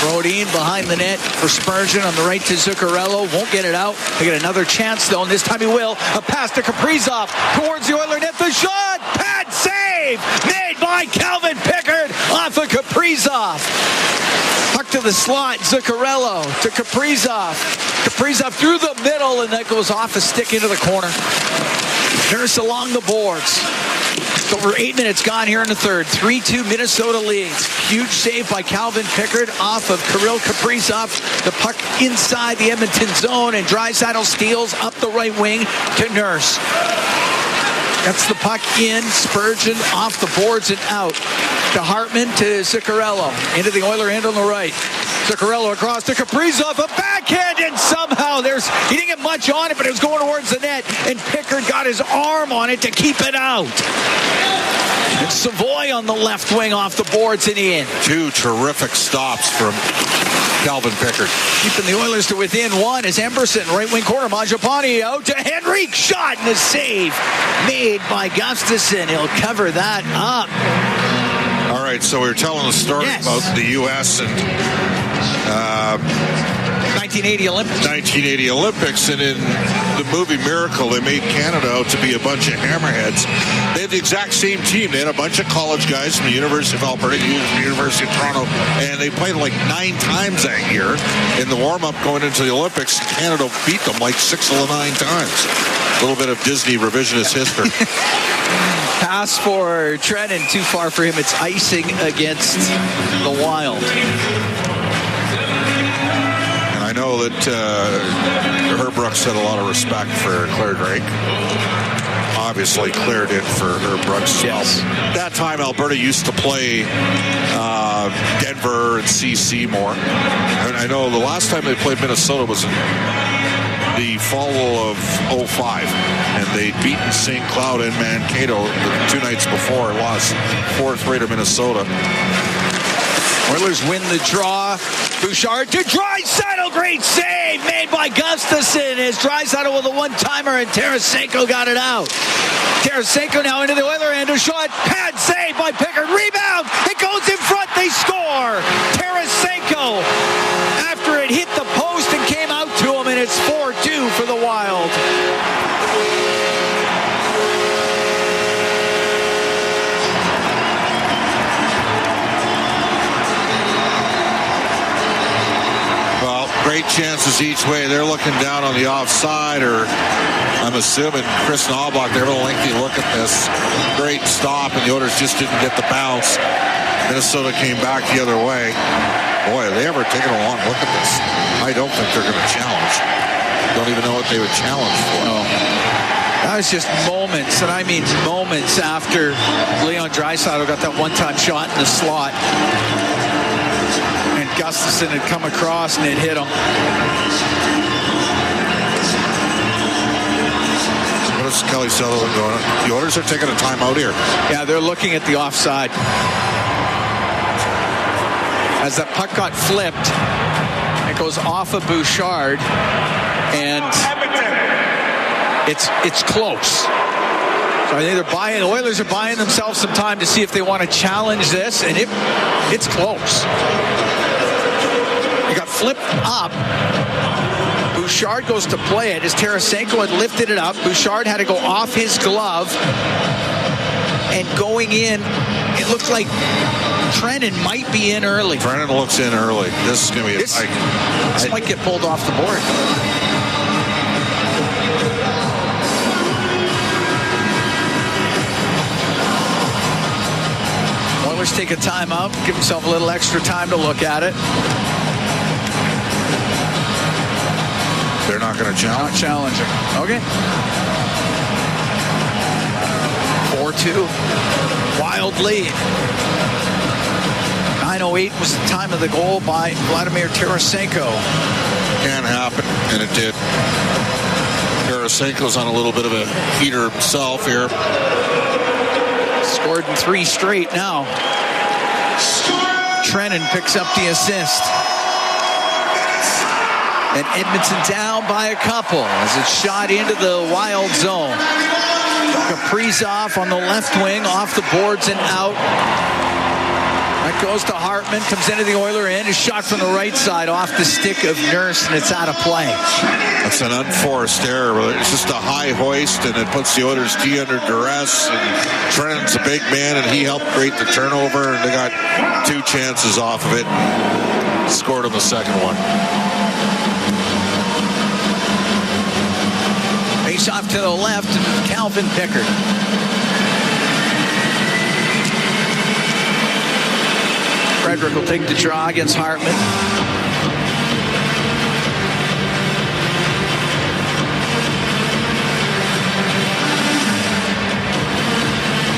Brodin behind the net for Spurgeon on the right to Zuccarello. Won't get it out. They get another chance though, and this time he will. A pass to Kaprizov towards the Oiler net. The shot! Pad save! Made by Calvin Pickard off of Kaprizov. Puck to the slot. Zuccarello to Kaprizov. Kaprizov through the middle, and that goes off a stick into the corner. Nurse along the boards. It's over 8 minutes gone here in the third. 3-2 Minnesota leads. Huge save by Calvin Pickard off of Kirill Kaprizov. The puck inside the Edmonton zone, and Draisaitl steals up the right wing to Nurse. That's the puck in. Spurgeon off the boards and out. To Hartman to Zuccarello. Into the Oiler end on the right. Zuccarello across to Kaprizov. A backhand, and somehow he didn't get much on it, but it was going towards the net. And Pickard got his arm on it to keep it out. And Savoy on the left wing off the boards and in. Two terrific stops from Calvin Pickard. Keeping the Oilers to within one is Emberson. Right wing corner. Mangiapane out to Henrique. Shot and a save made by Gustafsson. He'll cover that up. All right, so we were telling the story about the U.S. and 1980 Olympics. 1980 Olympics, and in the movie Miracle, they made Canada out to be a bunch of hammerheads. They had the exact same team. They had a bunch of college guys from the University of Alberta, the University of Toronto, and they played like 9 times that year. In the warm-up going into the Olympics, Canada beat them like 6 of the 9 times. A little bit of Disney revisionist history. Pass for Trennan, too far for him. It's icing against the Wild. And I know that Herb Brooks had a lot of respect for Claire Drake obviously cleared in for Herb Brooks. Yes. That time, Alberta used to play Denver and CC more. And I know the last time they played Minnesota was in the fall of 05, and they'd beaten St. Cloud and Mankato the 2 nights before, lost 4-3 to Minnesota. Oilers win the draw. Bouchard to Draisaitl. Great save made by Gustafsson as Draisaitl with a one-timer, and Tarasenko got it out. Tarasenko now into the Oiler end. A shot. Pad save by Pickard. Rebound. It goes in front. They score. Tarasenko after it hit the post and came out to him, and it's 4-2 for the Wild. Great chances each way. They're looking down on the offside, or I'm assuming Chris Knobloch. They have a lengthy look at this. Great stop, and the Oilers just didn't get the bounce. Minnesota came back the other way. Boy, have they ever taken a long look at this? I don't think they're going to challenge. Don't even know what they would challenge for. No. That was just moments, and I mean moments after Leon Draisaitl got that one-time shot in the slot. Gustafsson had come across and it hit him. What is Kelly Sutherland doing? The Oilers are taking a timeout here. Yeah, they're looking at the offside. As that puck got flipped, it goes off of Bouchard, and it's close. So I think the Oilers are buying themselves some time to see if they want to challenge this, and it's close. It got flipped up. Bouchard goes to play it as Tarasenko had lifted it up. Bouchard had to go off his glove, and going in, it looks like Trennan might be in early. Trennan looks in early. This is going to be this might get pulled off the board. Oilers take a timeout, give himself a little extra time to look at it. They're not going to challenge. Not challenging. Okay. 4-2. Wild lead. 9:08 was the time of the goal by Vladimir Tarasenko. Can happen, and it did. Tarasenko's on a little bit of a heater himself here. Scored in 3 straight now. Trennan picks up the assist. And Edmonton down by a couple as it's shot into the Wild zone. Kaprizov on the left wing, off the boards and out. That goes to Hartman, comes into the Oiler end, is shot from the right side off the stick of Nurse, and it's out of play. That's an unforced error. It's just a high hoist, and it puts the Oilers D under duress. And Trent's a big man, and he helped create the turnover, and they got 2 chances off of it. Scored on the second one. Face off to the left, Calvin Pickard. Frederick will take the draw against Hartman.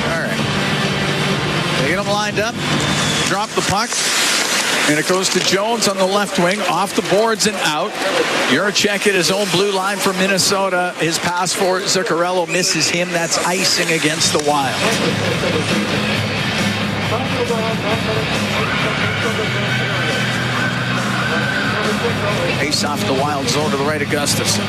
All right. They get them lined up. Drop the puck. And it goes to Jones on the left wing, off the boards and out. Juracek at his own blue line for Minnesota. His pass for Zuccarello misses him. That's icing against the Wild. Face off the Wild zone to the right of Gustafsson.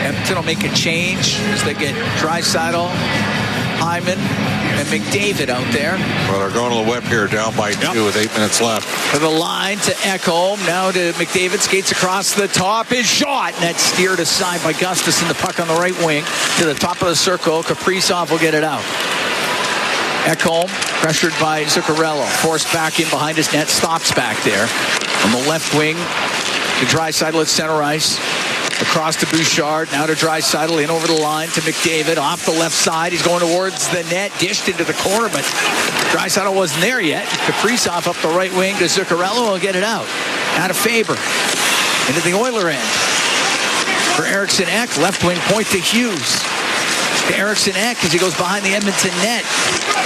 Edmonton will make a change as they get Draisaitl, Hyman, and McDavid out there. Well, they're going to the whip here, down by 2 with 8 minutes left. To the line to Ekholm, now to McDavid, skates across the top, his shot, and that's steered aside by Gustafsson. The puck on the right wing to the top of the circle. Kaprizov will get it out. Ekholm, pressured by Zuccarello, forced back in behind his net, stops back there. On the left wing to Draisaitl at center ice. Across to Bouchard, now to Draisaitl, in over the line to McDavid, off the left side. He's going towards the net, dished into the corner, but Draisaitl wasn't there yet. Kaprizov up the right wing to Zuccarello will get it out. Out of Faber. Into the Oiler end. For Eriksson Ek, left wing point to Hughes. To Eriksson Ek as he goes behind the Edmonton net.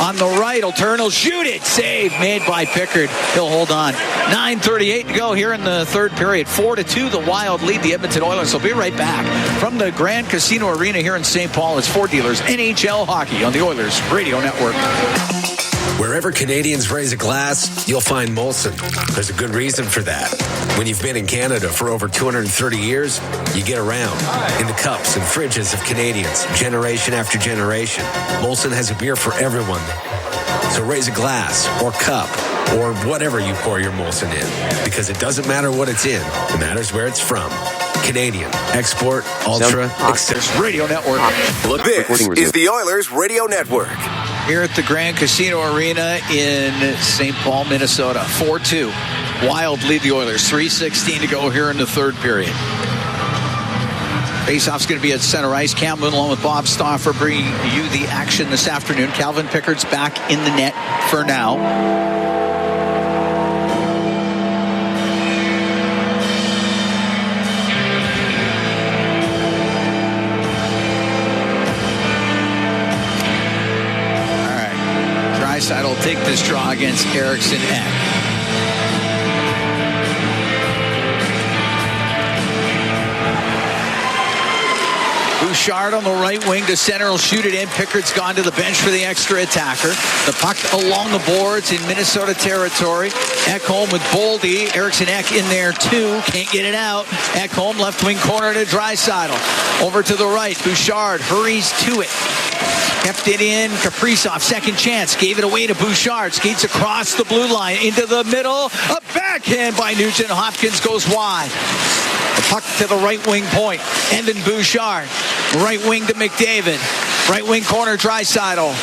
On the right, he'll turn, he'll shoot it. Save made by Pickard. He'll hold on. 9:38 to go here in the third period. 4-2, the Wild lead the Edmonton Oilers. So be right back from the Grand Casino Arena here in St. Paul. It's Ford Dealers NHL Hockey on the Oilers Radio Network. Wherever Canadians raise a glass, you'll find Molson. There's a good reason for that. When you've been in Canada for over 230 years, you get around in the cups and fridges of Canadians, generation after generation. Molson has a beer for everyone. So raise a glass or cup or whatever you pour your Molson in, because it doesn't matter what it's in. It matters where it's from. Canadian, export, ultra, etc. Radio Network. This is the Oilers Radio Network. Here at the Grand Casino Arena in St. Paul, Minnesota. 4-2. Wild lead the Oilers. 3:16 to go here in the third period. Faceoff's going to be at center ice. Cam Moon along with Bob Stauffer bringing you the action this afternoon. Calvin Pickard's back in the net for now. Draisaitl will take this draw against Eriksson Ek. Bouchard on the right wing to center will shoot it in. Pickard's gone to the bench for the extra attacker. The puck along the boards in Minnesota territory. Ekholm with Boldy. Eriksson Ek in there too. Can't get it out. Ekholm left wing corner to Draisaitl. Over to the right. Bouchard hurries to it. Kept it in. Kaprizov, second chance. Gave it away to Bouchard. Skates across the blue line into the middle. A backhand by Nugent Hopkins goes wide. The puck to the right wing point. Evan Bouchard. Right wing to McDavid. Right wing corner, Draisaitl.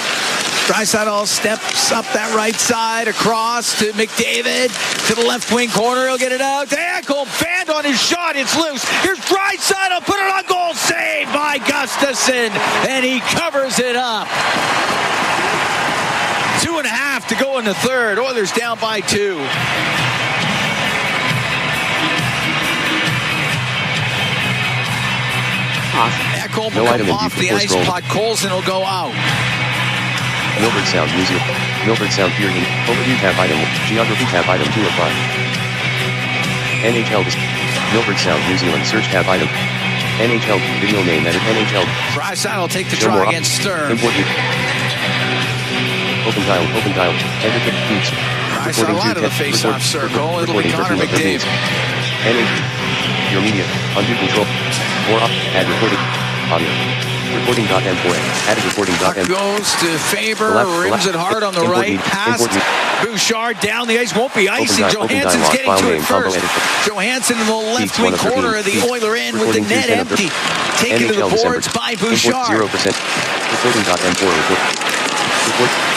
Draisaitl steps up that right side, across to McDavid, to the left wing corner. He'll get it out to Ekholm. Fanned on his shot. It's loose. Here's Draisaitl. Put it on goal. Saved by Gustafsson. And he covers it up. 2.5 to go in the third. Oilers down by 2. Ekholm will come off the ice puck. Colson will go out. Milford Sound Museum. Milford Sound Pier Heat. Overview tab item. Geography tab item 2 of 5. NHL. Milford Sound New Zealand search tab item. NHL. Video name edit. NHL. Draisaitl will take the draw against Sturm. Important. Open dial. Open dial. Enter keeps. Draisaitl out of the face-off circle. It'll be Connor McDavid. Your media. Undo control. More up. Add recording. Audio. Recording.m4. Added recording.m. Goes to Faber, rims it hard on the right. Pass Bouchard down the ice. Won't be icing. Johansson's getting to it first. Johansson in the left wing corner of the Oiler end with the net empty. Taken to the boards by Bouchard. 0%. Recording.m4.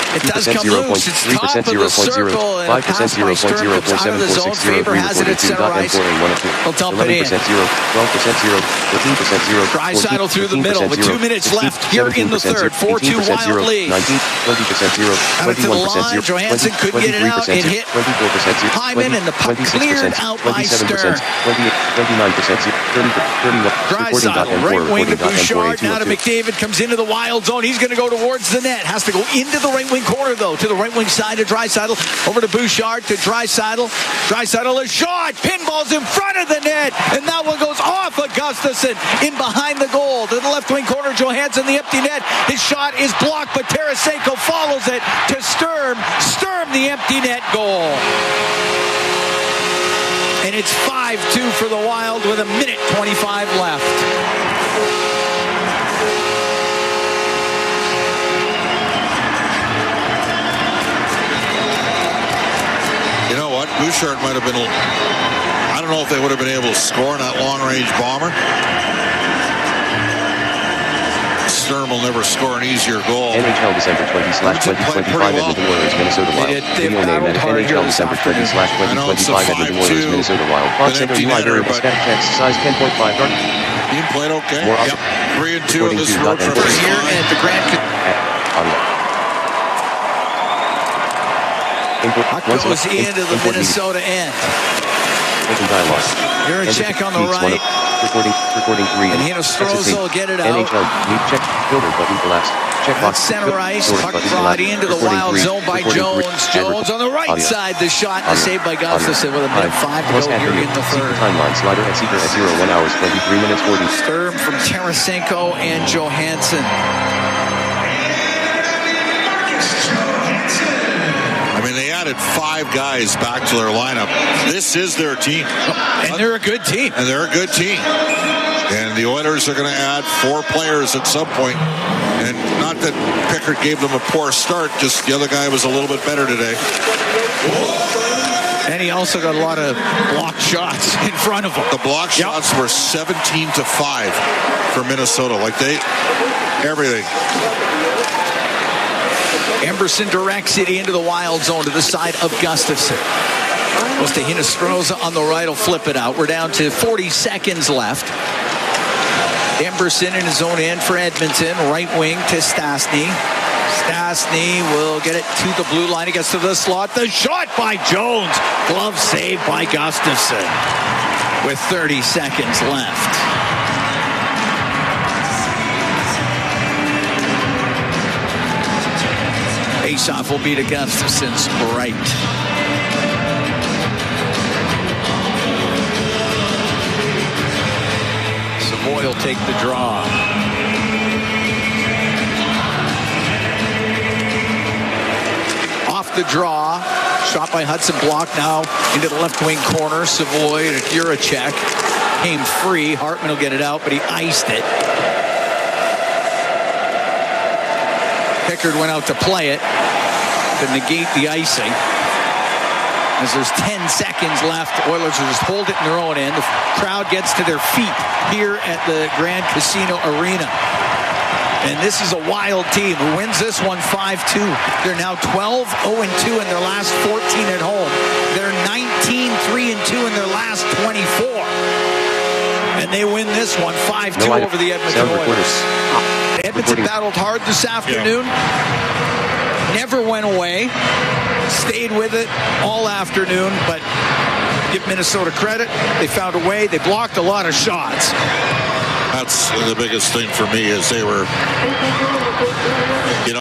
It does come loose. It's top of the circle. And a pass by Sturm comes out of the zone. Faber has it at center ice. He'll dump it in. 12%, 0, 13%, 0. Draisaitl through the middle with 2 minutes left here in the third. 4-2 Wild lead. 19, 20%, 0. Out to the line. Johansson couldn't get it out. It hit 24%, Hyman, and the puck cleared out by Sturm. 29%, 31. Draisaitl, right wing to Bouchard. Now to McDavid. Comes into the Wild zone. He's going to go towards the net. Has to go into the right wing corner, though. To the right wing side of Draisaitl. Over to Bouchard. To Draisaitl. Draisaitl, a shot. Pinballs in front of the net. And that one goes off of Gustafsson. In behind the goal. To the left wing corner. Johansson, the empty net. His shot is blocked, but Tarasenko follows it to Sturm. Sturm, the empty net goal. And it's 5-2 for the Wild with 1:25 left. You know what? Bouchard might have been, I don't know if they would have been able to score in that long-range bomber. Sturm will never score an easier goal. NHL December 20/2025 Edmonton Oilers Minnesota Wild. Video name edit. NHL December 20/2025 Edmonton Oilers Minnesota Wild. Box center UI variable static text size 10.5 dark. Team played okay. Yep. 3-2 in this road trip. Here at the Grand Input Puck goes into the Minnesota end. Open dialogue. You're a check on the right. Recording 3. And Hinostroza will get it out. NHL. Need check. Filter button collapsed. That's center ice. Puck brought into the wild zone by Jones. Jones on the right side. The shot and the save by Gustafsson with a minute 5 to go here in the third. Timeline slider at Seeker at 1 hours 23 minutes 40. Sturm from Tarasenko and Johansson. I mean, they added 5 guys back to their lineup. This is their team. And they're a good team. And the Oilers are going to add 4 players at some point. And not that Pickard gave them a poor start, just the other guy was a little bit better today. And he also got a lot of blocked shots in front of him. The blocked shots were 17-5 for Minnesota. Everything. Emberson directs it into the wild zone to the side of Gustafsson. Goes to Hinostroza on the right. Will flip it out. We're down to 40 seconds left. Emberson in his own end for Edmonton. Right wing to Stastny. Stastny will get it to the blue line. He gets to the slot. The shot by Jones. Glove save by Gustafsson. With 30 seconds left. Faceoff will be to Gustafsson's right. Savoy will take the draw. Off the draw. Shot by Hudson, blocked now into the left wing corner. Savoy to Juracek. Came free. Hartman will get it out, but he iced it. Pickard went out to play it to negate the icing. As there's 10 seconds left, the Oilers will just hold it in their own end. The crowd gets to their feet here at the Grand Casino Arena. And this is a wild team who wins this one 5-2. They're now 12-0-2 in their last 14 at home. They're 19-3-2 in their last 24. And they win this one 5-2 over the Edmonton Oilers. Edmonton battled hard this afternoon. Never went away. Stayed with it all afternoon, but give Minnesota credit. They found a way. They blocked a lot of shots. That's the biggest thing for me is they were,